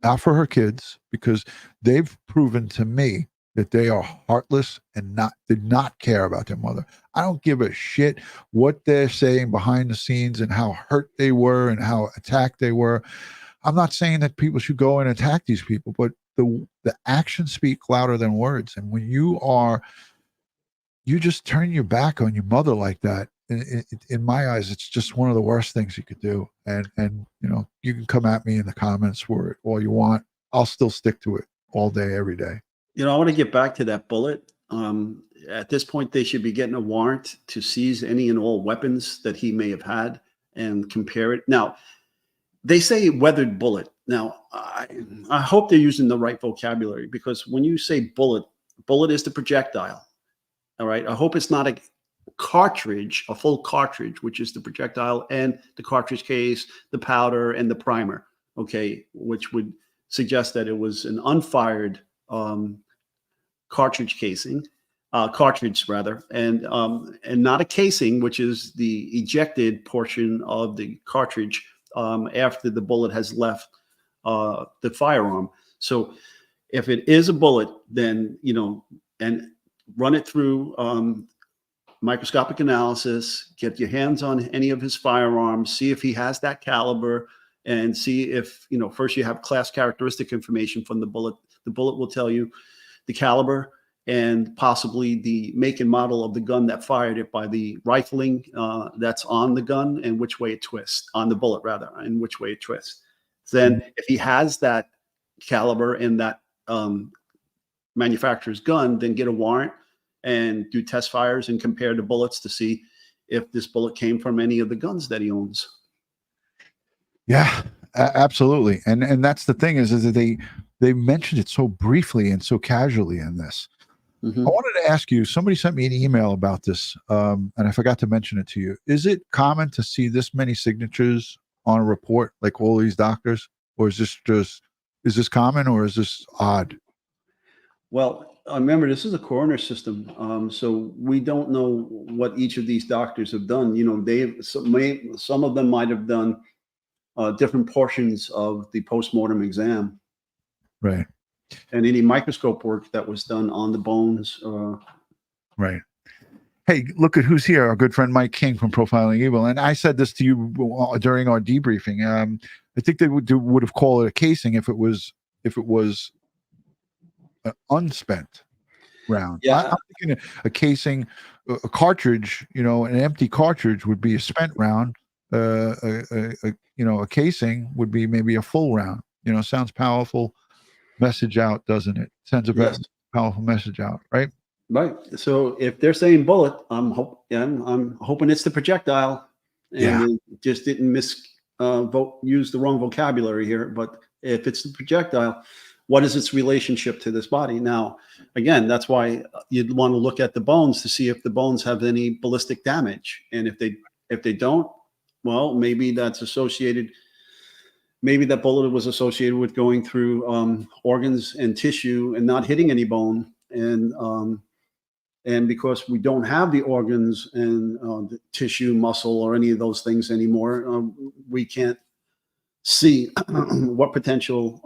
not for her kids, because they've proven to me that they are heartless and did not care about their mother. I don't give a shit what they're saying behind the scenes and how hurt they were and how attacked they were. I'm not saying that people should go and attack these people, but the actions speak louder than words. And when you just turn your back on your mother like that, in my eyes, it's just one of the worst things you could do. And you can come at me in the comments for it all you want. I'll still stick to it all day, every day. You know, I want to get back to that bullet. At this point, they should be getting a warrant to seize any and all weapons that he may have had and compare it. Now, they say weathered bullet. Now, I hope they're using the right vocabulary, because when you say bullet, bullet is the projectile. All right. I hope it's not a cartridge, a full cartridge, which is the projectile and the cartridge case, the powder, and the primer. Okay, which would suggest that it was an unfired cartridge casing, cartridge rather, and not a casing, which is the ejected portion of the cartridge after the bullet has left the firearm. So if it is a bullet, then, you know, and run it through microscopic analysis, get your hands on any of his firearms, see if he has that caliber, and see if, you know, first you have class characteristic information from the bullet. The bullet will tell you the caliber and possibly the make and model of the gun that fired it by the rifling that's on the gun and which way it twists, on the bullet rather, and which way it twists. Then if he has that caliber in that manufacturer's gun, then get a warrant and do test fires and compare the bullets to see if this bullet came from any of the guns that he owns. Yeah, absolutely. And that's the thing is that they mentioned it so briefly and so casually in this. I wanted to ask you, somebody sent me an email about this, and I forgot to mention it to you. Is it common to see this many signatures on a report, like all these doctors, or is this common, or is this odd? Well, remember, this is a coroner system, so we don't know what each of these doctors have done. You know, some of them might have done different portions of the postmortem exam, Right? and any microscope work that was done on the bones. Right. Hey, look at who's here. Our good friend Mike King from Profiling Evil. And I said this to you during our debriefing. I think they would have called it a casing if it was an unspent round. Yeah. I'm thinking a casing, a cartridge. You know, an empty cartridge would be a spent round. A casing would be maybe a full round. You know, sounds powerful. Message out, doesn't it? Sends a powerful message out, right? Right. So if they're saying bullet, I'm hoping it's the projectile, and they just didn't use the wrong vocabulary here. But if it's the projectile, what is its relationship to this body? Now, again, that's why you'd want to look at the bones to see if the bones have any ballistic damage, and if they don't, well, maybe that's associated. Maybe that bullet was associated with going through organs and tissue and not hitting any bone. And because we don't have the organs and the tissue, muscle, or any of those things anymore, we can't see what potential,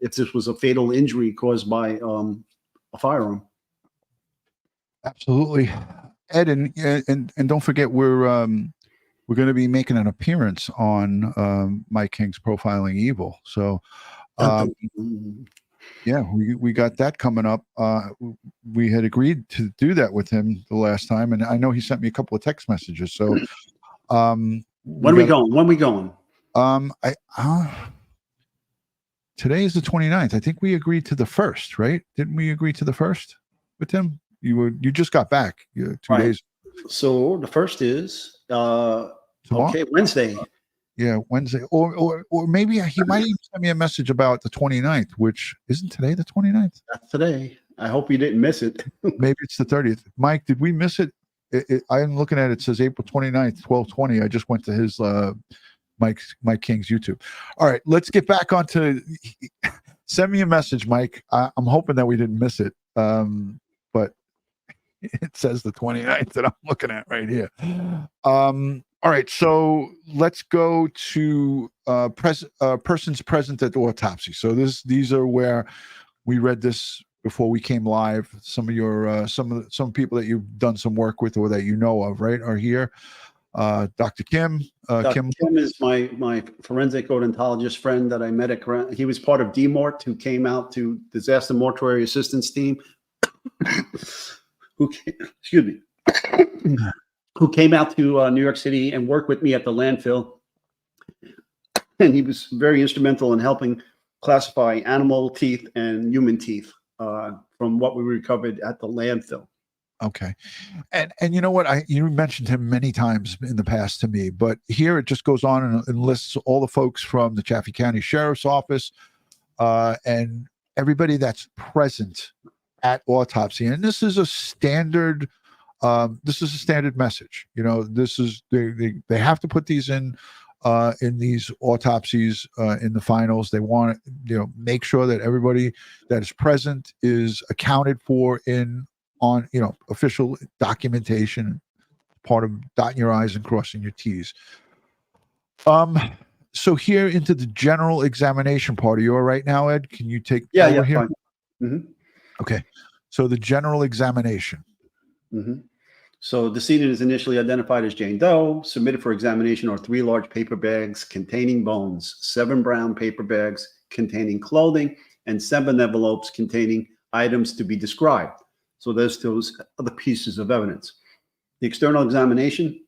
if this was a fatal injury caused by a firearm. Absolutely. Ed, and don't forget, we're going to be making an appearance on Mike King's Profiling Evil. So, yeah, we got that coming up. We had agreed to do that with him the last time, and I know he sent me a couple of text messages. So, when we going? Today is the 29th. I think we agreed to the 1st, right? Didn't we agree to the 1st with him? You just got back 2 days. So the 1st is okay, Wednesday. Yeah, Wednesday. Or maybe he might even send me a message about the 29th, which isn't today the 29th? That's today. I hope you didn't miss it. Maybe it's the 30th. Mike, did we miss it? I'm looking at it. It says April 29th, 12:20. I just went to his Mike King's YouTube. All right, let's get back onto. Send me a message, Mike. I'm hoping that we didn't miss it. But it says the 29th that I'm looking at right here. All right, so let's go to persons present at the autopsy. So these are where we read this before we came live. Some of your some people that you've done some work with or that you know of, right, are here. Dr. Kim. Kim is my forensic odontologist friend that I met at. He was part of DMORT, who came out to Disaster Mortuary Assistance Team. Who came out to New York City and worked with me at the landfill. And he was very instrumental in helping classify animal teeth and human teeth from what we recovered at the landfill. Okay. And you know what? You mentioned him many times in the past to me, but here it just goes on and lists all the folks from the Chaffee County Sheriff's Office and everybody that's present at autopsy. And this is a standard message. You know, this is they have to put these in these autopsies in the finals. They want to, make sure that everybody that is present is accounted for on official documentation, part of dotting your I's and crossing your T's. So here into the general examination part. Are you all right now, Ed? Can you take over here? Fine. Mm-hmm. Okay. So the general examination. Mm-hmm. So the decedent is initially identified as Jane Doe. Submitted for examination are 3 large paper bags containing bones, 7 brown paper bags containing clothing, and 7 envelopes containing items to be described. So those are the pieces of evidence. The external examination,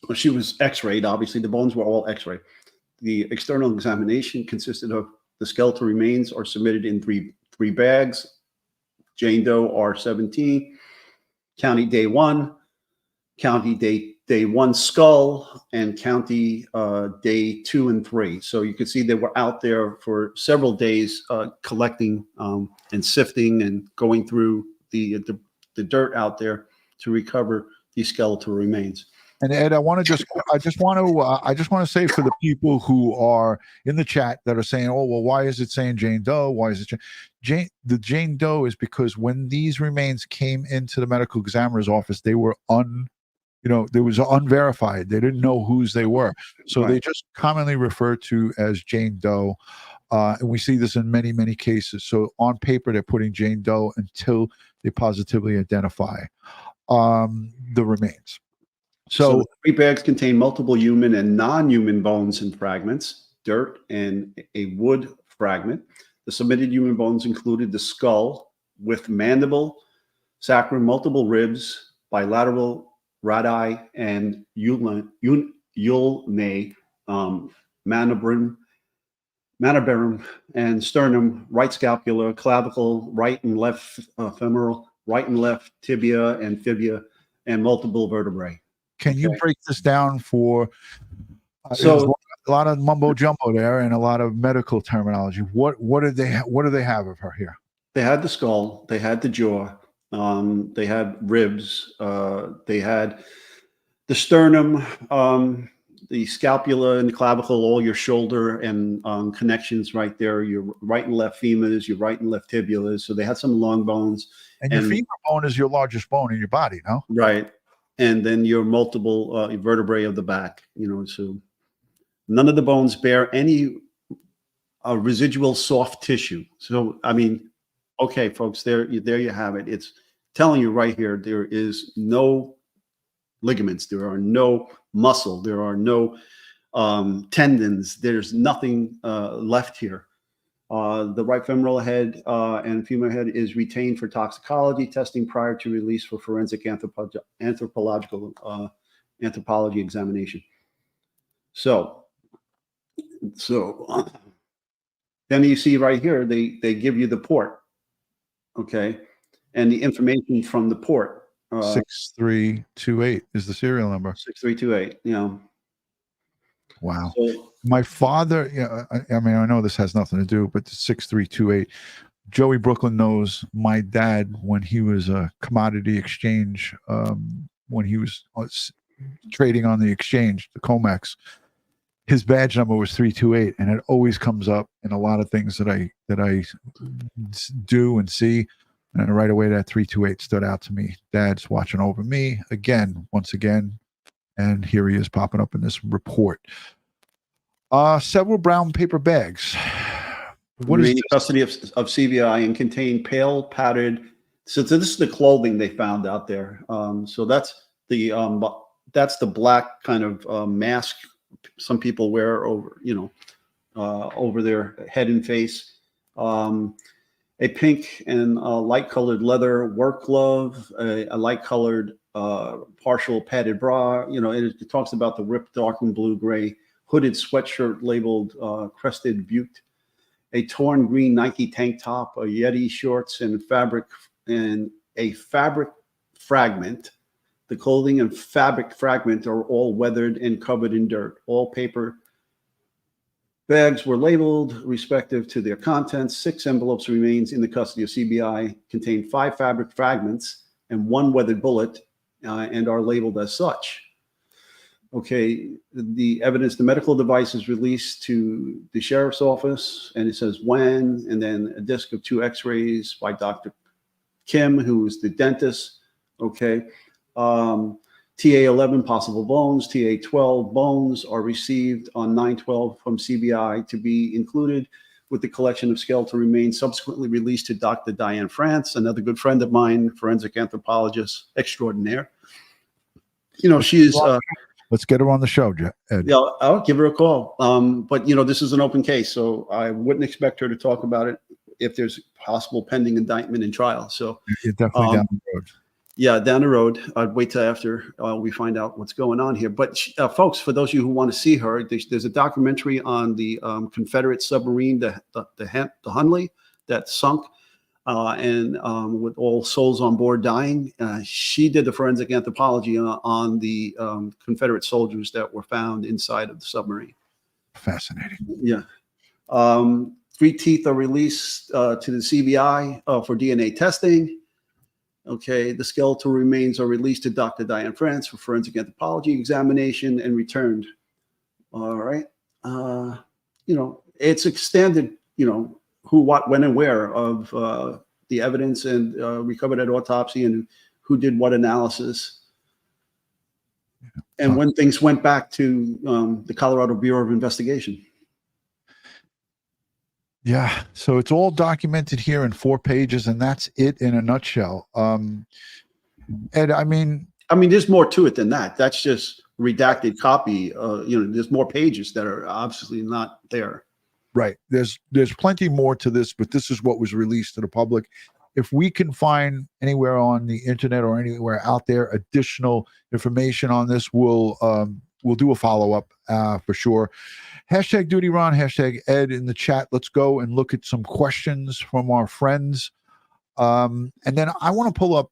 well, she was x-rayed. Obviously, the bones were all x-rayed. The external examination consisted of the skeletal remains are submitted in three bags. Jane Doe R17, county day 1, county day 1 skull, and county day 2 and 3. So you can see they were out there for several days collecting and sifting and going through the dirt out there to recover these skeletal remains. And Ed, I just want to say for the people who are in the chat that are saying, "Oh, well, why is it saying Jane Doe? Why is it the Jane Doe?" Is because when these remains came into the medical examiner's office, they were they was unverified. They didn't know whose they were, so they just commonly referred to as Jane Doe. And we see this in many, many cases. So on paper, they're putting Jane Doe until they positively identify the remains. So the 3 bags contain multiple human and non-human bones and fragments, dirt, and a wood fragment. The submitted human bones included the skull with mandible, sacrum, multiple ribs, bilateral radii, and ulnae, manubrium, and sternum, right scapula, clavicle, right and left femoral, right and left tibia and fibia, and multiple vertebrae. Can you break this down for so a lot of mumbo jumbo there and a lot of medical terminology? What do they have of her here? They had the skull, they had the jaw, they had ribs, they had the sternum, the scapula and the clavicle, all your shoulder and connections right there, your right and left femurs, your right and left tibulas. So they had some long bones. And your femur bone is your largest bone in your body, no? Right. And then your multiple vertebrae of the back, so none of the bones bear any residual soft tissue. So, I mean, okay, folks, there you have it. It's telling you right here, there is no ligaments, there are no muscle, there are no tendons, there's nothing left here. The right femoral head and femur head is retained for toxicology testing prior to release for forensic anthropology examination. So then you see right here, they give you the port, okay, and the information from the port. 6328 is the serial number. 6328. Wow. So, my father, I mean, I know this has nothing to do, but the 6328, Joey Brooklyn knows my dad when he was a commodity exchange, when he was trading on the exchange, the COMEX, his badge number was 328, and it always comes up in a lot of things that I do and see. And right away, that 328 stood out to me. Dad's watching over me once again. And here he is popping up in this report. Several brown paper bags. What is custody of CVI and contain pale padded. So this is the clothing they found out there. So that's the black kind of mask some people wear over, over their head and face. A pink and light colored leather work glove, a light colored partial padded bra. It talks about the ripped dark and blue gray hooded sweatshirt labeled crested butte, a torn green Nike tank top, a Yeti shorts, and a fabric fragment. The clothing and fabric fragment are all weathered and covered in dirt. All paper bags were labeled respective to their contents. 6 envelopes remains in the custody of CBI, contain 5 fabric fragments and 1 weathered bullet, and are labeled as such. Okay, the evidence, the medical device is released to the sheriff's office, and it says when, and then a disc of 2 x-rays by Dr. Kim, who is the dentist. Okay. TA11 possible bones, TA12 bones are received on 9/12 from CBI to be included with the collection of skeletal remains subsequently released to Dr. Diane France, another good friend of mine, forensic anthropologist extraordinaire. You know, she's let's get her on the show, Ed. yeah, I'll give her a call. But you know, this is an open case, so I wouldn't expect her to talk about it if there's possible pending indictment and trial. So You're definitely down the road. yeah, down the road. I'd wait till after we find out what's going on here. But folks, for those of you who want to see her, there's a documentary on the Confederate submarine, the Hunley, that sunk, and with all souls on board dying. She did the forensic anthropology on the Confederate soldiers that were found inside of the submarine. Fascinating. Yeah. 3 teeth are released to the CBI for DNA testing. Okay, the skeletal remains are released to Dr. Diane France for forensic anthropology examination and returned. All right. You know, it's extended, you know, who, what, when, and where of the evidence and recovered at autopsy and who did what analysis. And when things went back to the Colorado Bureau of Investigation. Yeah, so it's all documented here in 4 pages, and that's it in a nutshell. Ed, I mean, there's more to it than that. That's just redacted copy. You know, there's more pages that are obviously not there. Right. There's plenty more to this, but this is what was released to the public. If we can find anywhere on the internet or anywhere out there additional information on this, we'll do a follow-up for sure. Hashtag DutyRon, hashtag Ed in the chat. Let's go and look at some questions from our friends. And then I want to pull up,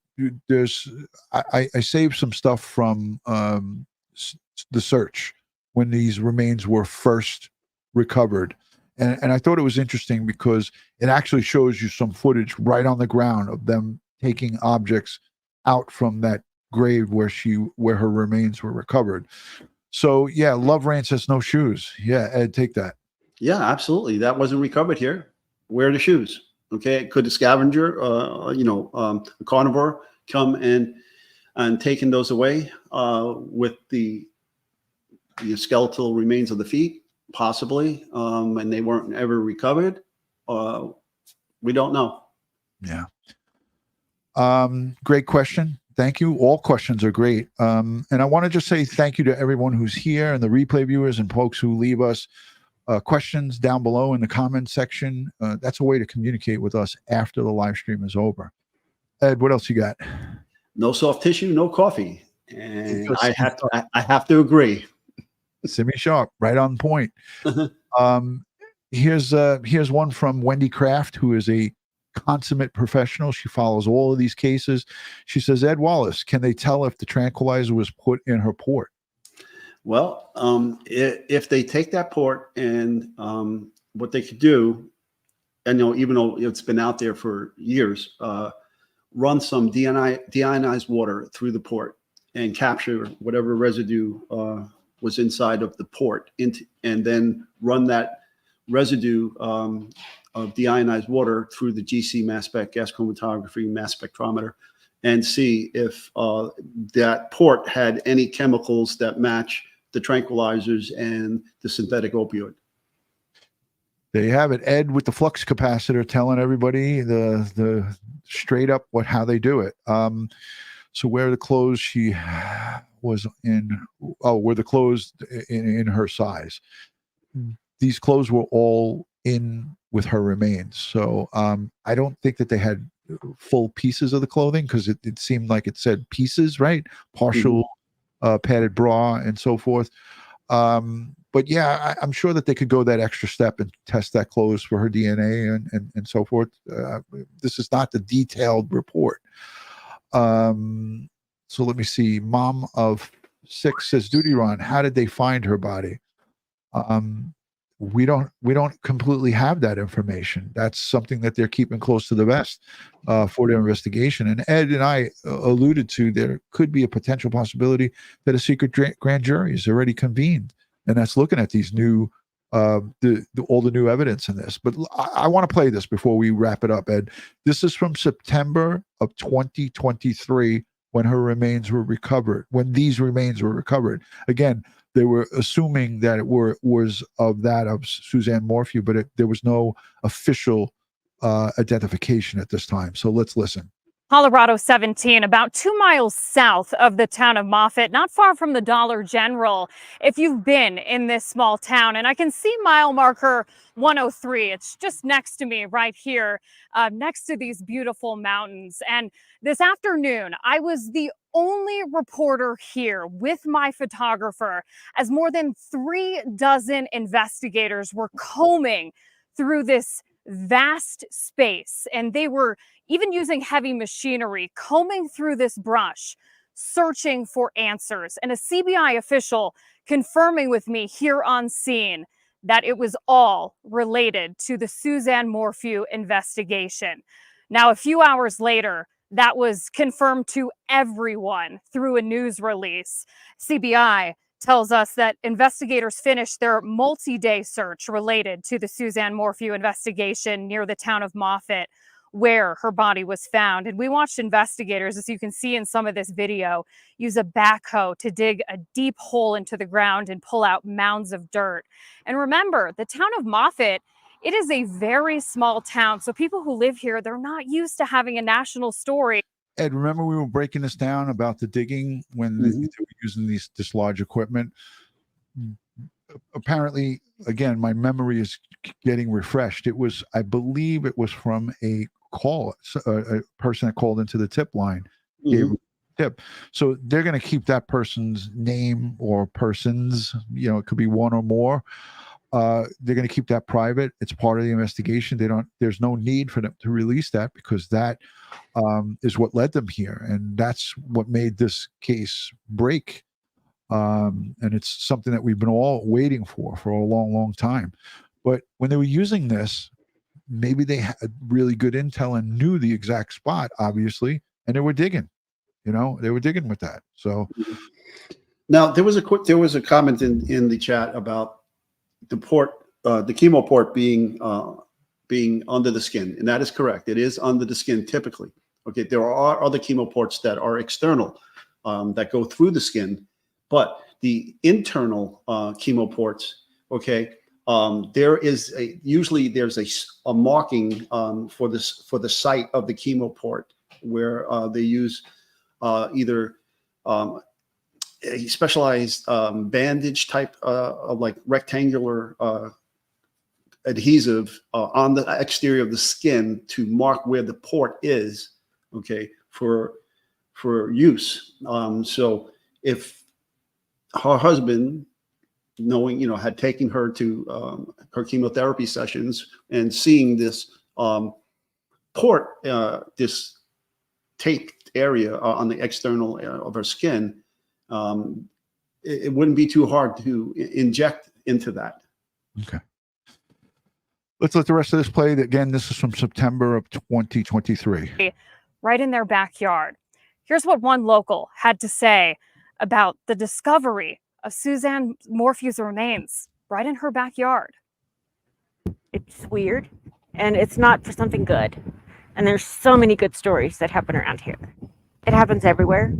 I saved some stuff from the search when these remains were first recovered. And I thought it was interesting because it actually shows you some footage right on the ground of them taking objects out from that grave where her remains were recovered. So yeah, Love Rain says no shoes. Yeah, Ed, take that. Yeah, absolutely. That wasn't recovered here. Where are the shoes? Okay, could a scavenger, a carnivore, come and taken those away with the skeletal remains of the feet, possibly, and they weren't ever recovered? We don't know. Yeah. Great question. Thank you. All questions are great. And I want to just say thank you to everyone who's here and the replay viewers and folks who leave us questions down below in the comment section. That's a way to communicate with us after the live stream is over. Ed, what else you got? No soft tissue, no coffee. And I have to agree. Simi Sharp, right on point. Here's one from Wendy Kraft, who is a consummate professional. She follows all of these cases. She says, Ed Wallace, can they tell if the tranquilizer was put in her port? Well, if they take that port and what they could do, and even though it's been out there for years, run some deionized water through the port and capture whatever residue was inside of the port, and then run that residue of deionized water through the GC mass spec, gas chromatography, mass spectrometer, and see if that port had any chemicals that match the tranquilizers and the synthetic opioid. There you have it, Ed, with the flux capacitor, telling everybody the straight up how they do it. So where the clothes she was in, were the clothes in her size. These clothes were all in with her remains. So I don't think that they had full pieces of the clothing, because it seemed like it said pieces, right? Partial padded bra and so forth. But yeah, I'm sure that they could go that extra step and test that clothes for her DNA and so forth. This is not the detailed report. So let me see. Mom of 6 says, DutyRon, how did they find her body? We don't completely have that information. That's something that they're keeping close to the vest for their investigation. And Ed and I alluded to there could be a potential possibility that a secret grand jury is already convened, and that's looking at these new all the new evidence in this. But I want to play this before we wrap it up, Ed. This is from September of 2023 when her remains were recovered. When these remains were recovered, again, they were assuming that it was of that of Suzanne Morphew, but there was no official identification at this time. So let's listen. Colorado 17, about 2 miles south of the town of Moffett, not far from the Dollar General. If you've been in this small town, and I can see mile marker 103, it's just next to me right here, next to these beautiful mountains. And this afternoon, I was the only reporter here with my photographer as more than 36 investigators were combing through this vast space, and they were even using heavy machinery, combing through this brush, searching for answers. And a CBI official confirming with me here on scene that it was all related to the Suzanne Morphew investigation. Now, a few hours later, that was confirmed to everyone through a news release. CBI tells us that investigators finished their multi-day search related to the Suzanne Morphew investigation near the town of Moffett, where her body was found. And we watched investigators, as you can see in some of this video, use a backhoe to dig a deep hole into the ground and pull out mounds of dirt. And remember, the town of Moffett, it is a very small town. So people who live here, they're not used to having a national story. Ed, remember we were breaking this down about the digging when they were using this large equipment? Apparently, again, my memory is getting refreshed. It was, I believe it was from a call, a person that called into the tip line, gave a tip. So they're going to keep that person's name or persons, it could be one or more. They're going to keep that private. It's part of the investigation. There's no need for them to release that because that is what led them here. And that's what made this case break. And it's something that we've been all waiting for a long, long time. But when they were using this, maybe they had really good intel and knew the exact spot, obviously, and they were digging. They were digging with that. So now there was a comment in the chat about the chemo port being under the skin, and that is correct. It is under the skin typically. Okay, there are other chemo ports that are external that go through the skin, but the internal chemo ports, okay, there is usually there's a marking for the site of the chemo port where they use either a specialized bandage type of like rectangular adhesive on the exterior of the skin to mark where the port is, okay, for use. So if her husband, knowing, had taken her to her chemotherapy sessions and seeing this port, this taped area on the external of her skin, it wouldn't be too hard to inject into that. Okay. Let's let the rest of this play. Again, this is from September of 2023. Right in their backyard. Here's what one local had to say about the discovery of Suzanne Morphew's remains right in her backyard. It's weird, and it's not for something good. And there's so many good stories that happen around here. It happens everywhere.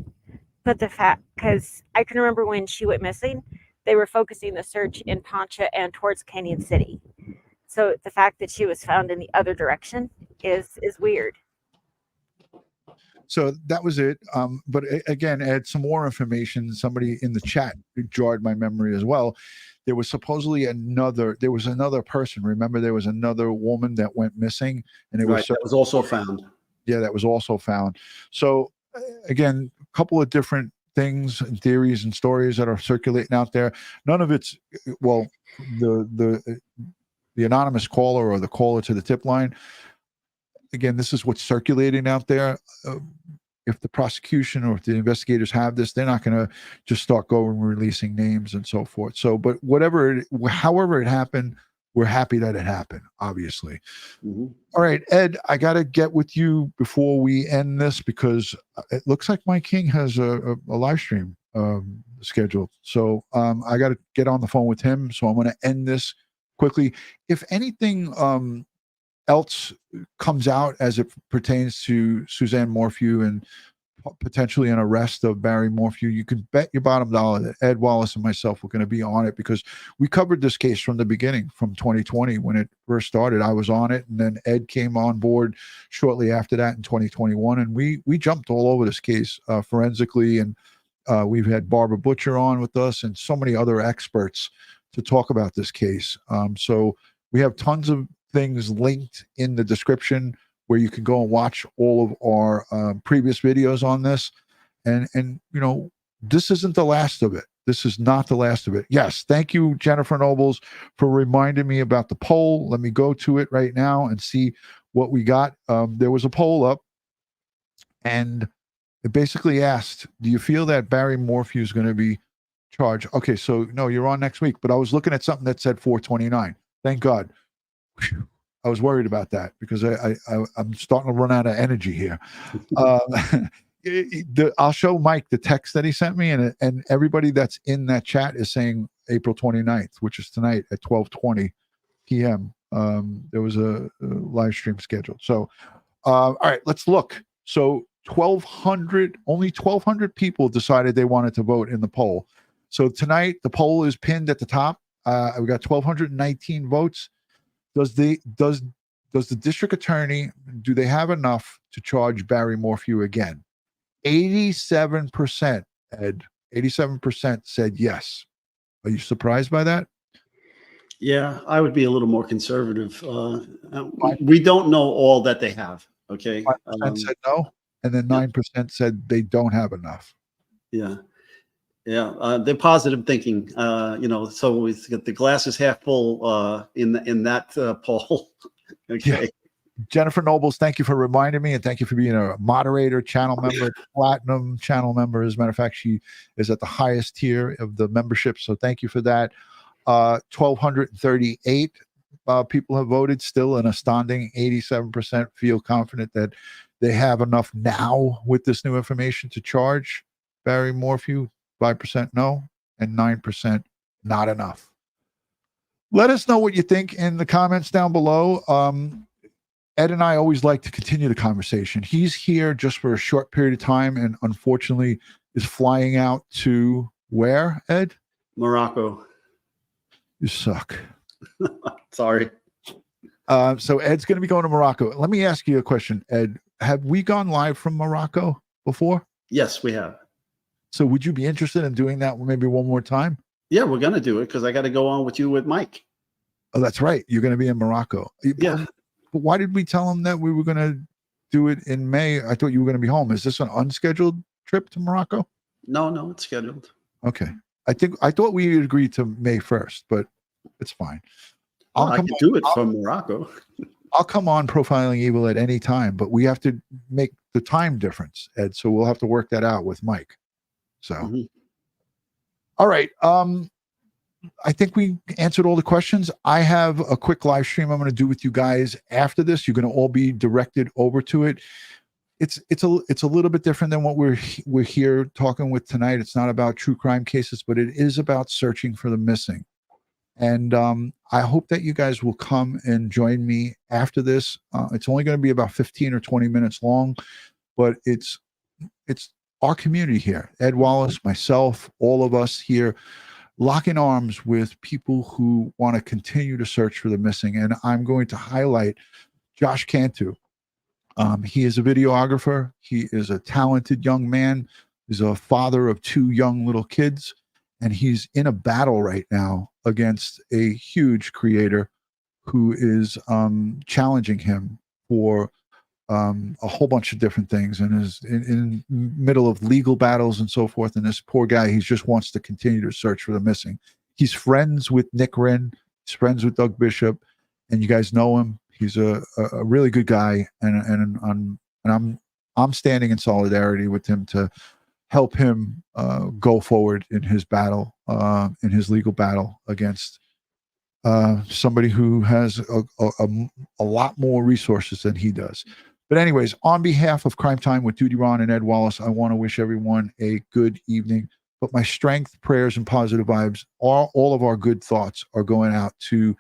But the fact, because I can remember when she went missing, they were focusing the search in Poncha and towards Canyon City. So the fact that she was found in the other direction is weird. So that was it. But again, add some more information. Somebody in the chat jarred my memory as well. There was supposedly another person. Remember, there was another woman that went missing, and that was also found. Yeah, that was also found. So again, a couple of different things and theories and stories that are circulating out there. None of it's, well, the anonymous caller or the caller to the tip line. Again, this is what's circulating out there. If the prosecution or if the investigators have this, they're not going to just start going and releasing names and so forth. So, but however it happened, we're happy that it happened, obviously. Mm-hmm. All right, Ed, I got to get with you before we end this because it looks like Mike King has a live stream scheduled. So I got to get on the phone with him. So I'm going to end this quickly. If anything else comes out as it pertains to Suzanne Morphew and potentially an arrest of Barry Morphew, you can bet your bottom dollar that Ed Wallace and myself were going to be on it, because we covered this case from the beginning, from 2020 when it first started. I was on it, and then Ed came on board shortly after that in 2021, and we jumped all over this case forensically, and we've had Barbara Butcher on with us and so many other experts to talk about this case. So we have tons of things linked in the description where you can go and watch all of our previous videos on this. And you know, this isn't the last of it. This is not the last of it. Yes, thank you, Jennifer Nobles, for reminding me about the poll. Let me go to it right now and see what we got. There was a poll up, and it basically asked, do you feel that Barry Morphew is going to be charged? Okay, so no, you're on next week, but I was looking at something that said 429. Thank God. Whew. I was worried about that because I'm starting to run out of energy here. I'll show Mike the text that he sent me, and everybody that's in that chat is saying April 29th, which is tonight at 12:20 p.m. There was a live stream scheduled. So, all right, let's look. So only 1,200 people decided they wanted to vote in the poll. So tonight, the poll is pinned at the top. We got 1,219 votes. Does the district attorney, do they have enough to charge Barry Morphew again? 87%, Ed, 87% said yes. Are you surprised by that? Yeah, I would be a little more conservative. We don't know all that they have. Okay. 5% said no, and then 9% said they don't have enough. Yeah. Yeah, they're positive thinking. You know, so we've got the glass is half full in that poll. Okay. Yeah. Jennifer Nobles, thank you for reminding me, and thank you for being a moderator, channel member, platinum channel member. As a matter of fact, she is at the highest tier of the membership, so thank you for that. 1,238 people have voted. Still an astounding 87% feel confident that they have enough now with this new information to charge Barry Morphew. 5% no, and 9% not enough. Let us know what you think in the comments down below. Ed and I always like to continue the conversation. He's here just for a short period of time, and unfortunately is flying out to where, Ed? Morocco. You suck. Sorry. So Ed's going to be going to Morocco. Let me ask you a question, Ed. Have we gone live from Morocco before? Yes, we have. So would you be interested in doing that maybe one more time? Yeah, we're going to do it because I got to go on with you with Mike. Oh, that's right. You're going to be in Morocco. Yeah. But why did we tell him that we were going to do it in May? I thought you were going to be home. Is this an unscheduled trip to Morocco? No, it's scheduled. Okay. I thought we agreed to May 1st, but it's fine. I can do it from Morocco. I'll come on Profiling Evil at any time, but we have to make the time difference, Ed. So we'll have to work that out with Mike. So, all right. I think we answered all the questions. I have a quick live stream I'm going to do with you guys after this. You're going to all be directed over to it. It's a little bit different than what we're here talking with tonight. It's not about true crime cases, but it is about searching for the missing. And I hope that you guys will come and join me after this. It's only going to be about 15 or 20 minutes long, but it's our community here, Ed Wallace, myself, all of us here, locking arms with people who want to continue to search for the missing. And I'm going to highlight Josh Cantu. He is a videographer. He is a talented young man. He's a father of 2 young little kids, and he's in a battle right now against a huge creator who is challenging him for a whole bunch of different things and is in middle of legal battles and so forth. And this poor guy, he just wants to continue to search for the missing. He's friends with Nick Wren. He's friends with Doug Bishop, and you guys know him. He's a really good guy, and I'm standing in solidarity with him to help him go forward in his battle, in his legal battle against somebody who has a lot more resources than he does. But anyways, on behalf of Crime Time with DutyRon and Ed Wallace, I want to wish everyone a good evening. But my strength, prayers, and positive vibes, all of our good thoughts are going out to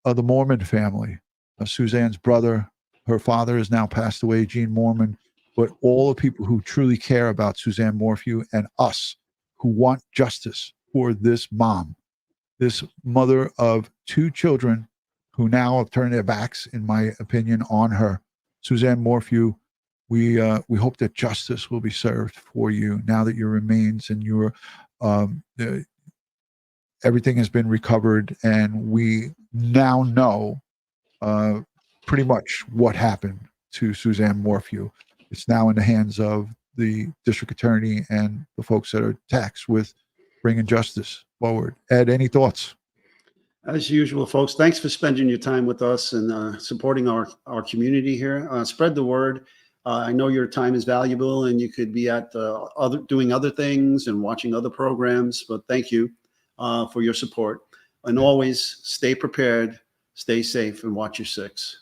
the Mormon family. Suzanne's brother, her father is now passed away, Gene Mormon, but all the people who truly care about Suzanne Morphew and us who want justice for this mom, this mother of 2 children who now have turned their backs, in my opinion, on her. Suzanne Morphew, we hope that justice will be served for you now that your remains and your everything has been recovered, and we now know pretty much what happened to Suzanne Morphew. It's now in the hands of the district attorney and the folks that are tasked with bringing justice forward. Ed, any thoughts? As usual, folks, thanks for spending your time with us and supporting our community here. Spread the word. I know your time is valuable and you could be at doing other things and watching other programs, but thank you for your support. And always stay prepared, stay safe, and watch your 6.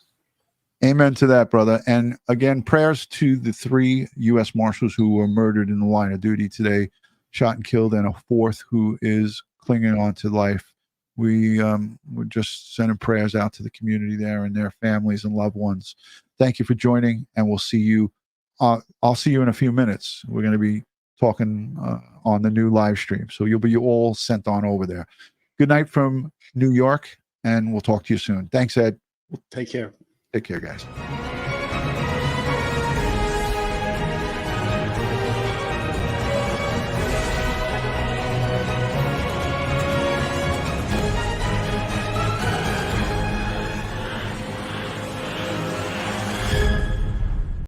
Amen to that, brother. And again, prayers to the 3 U.S. Marshals who were murdered in the line of duty today, shot and killed, and a 4th who is clinging on to life. We're just sending prayers out to the community there and their families and loved ones. Thank you for joining, and we'll see you. I'll see you in a few minutes. We're going to be talking on the new live stream, so you'll be all sent on over there. Good night from New York, and we'll talk to you soon. Thanks, Ed. Take care. Take care, guys.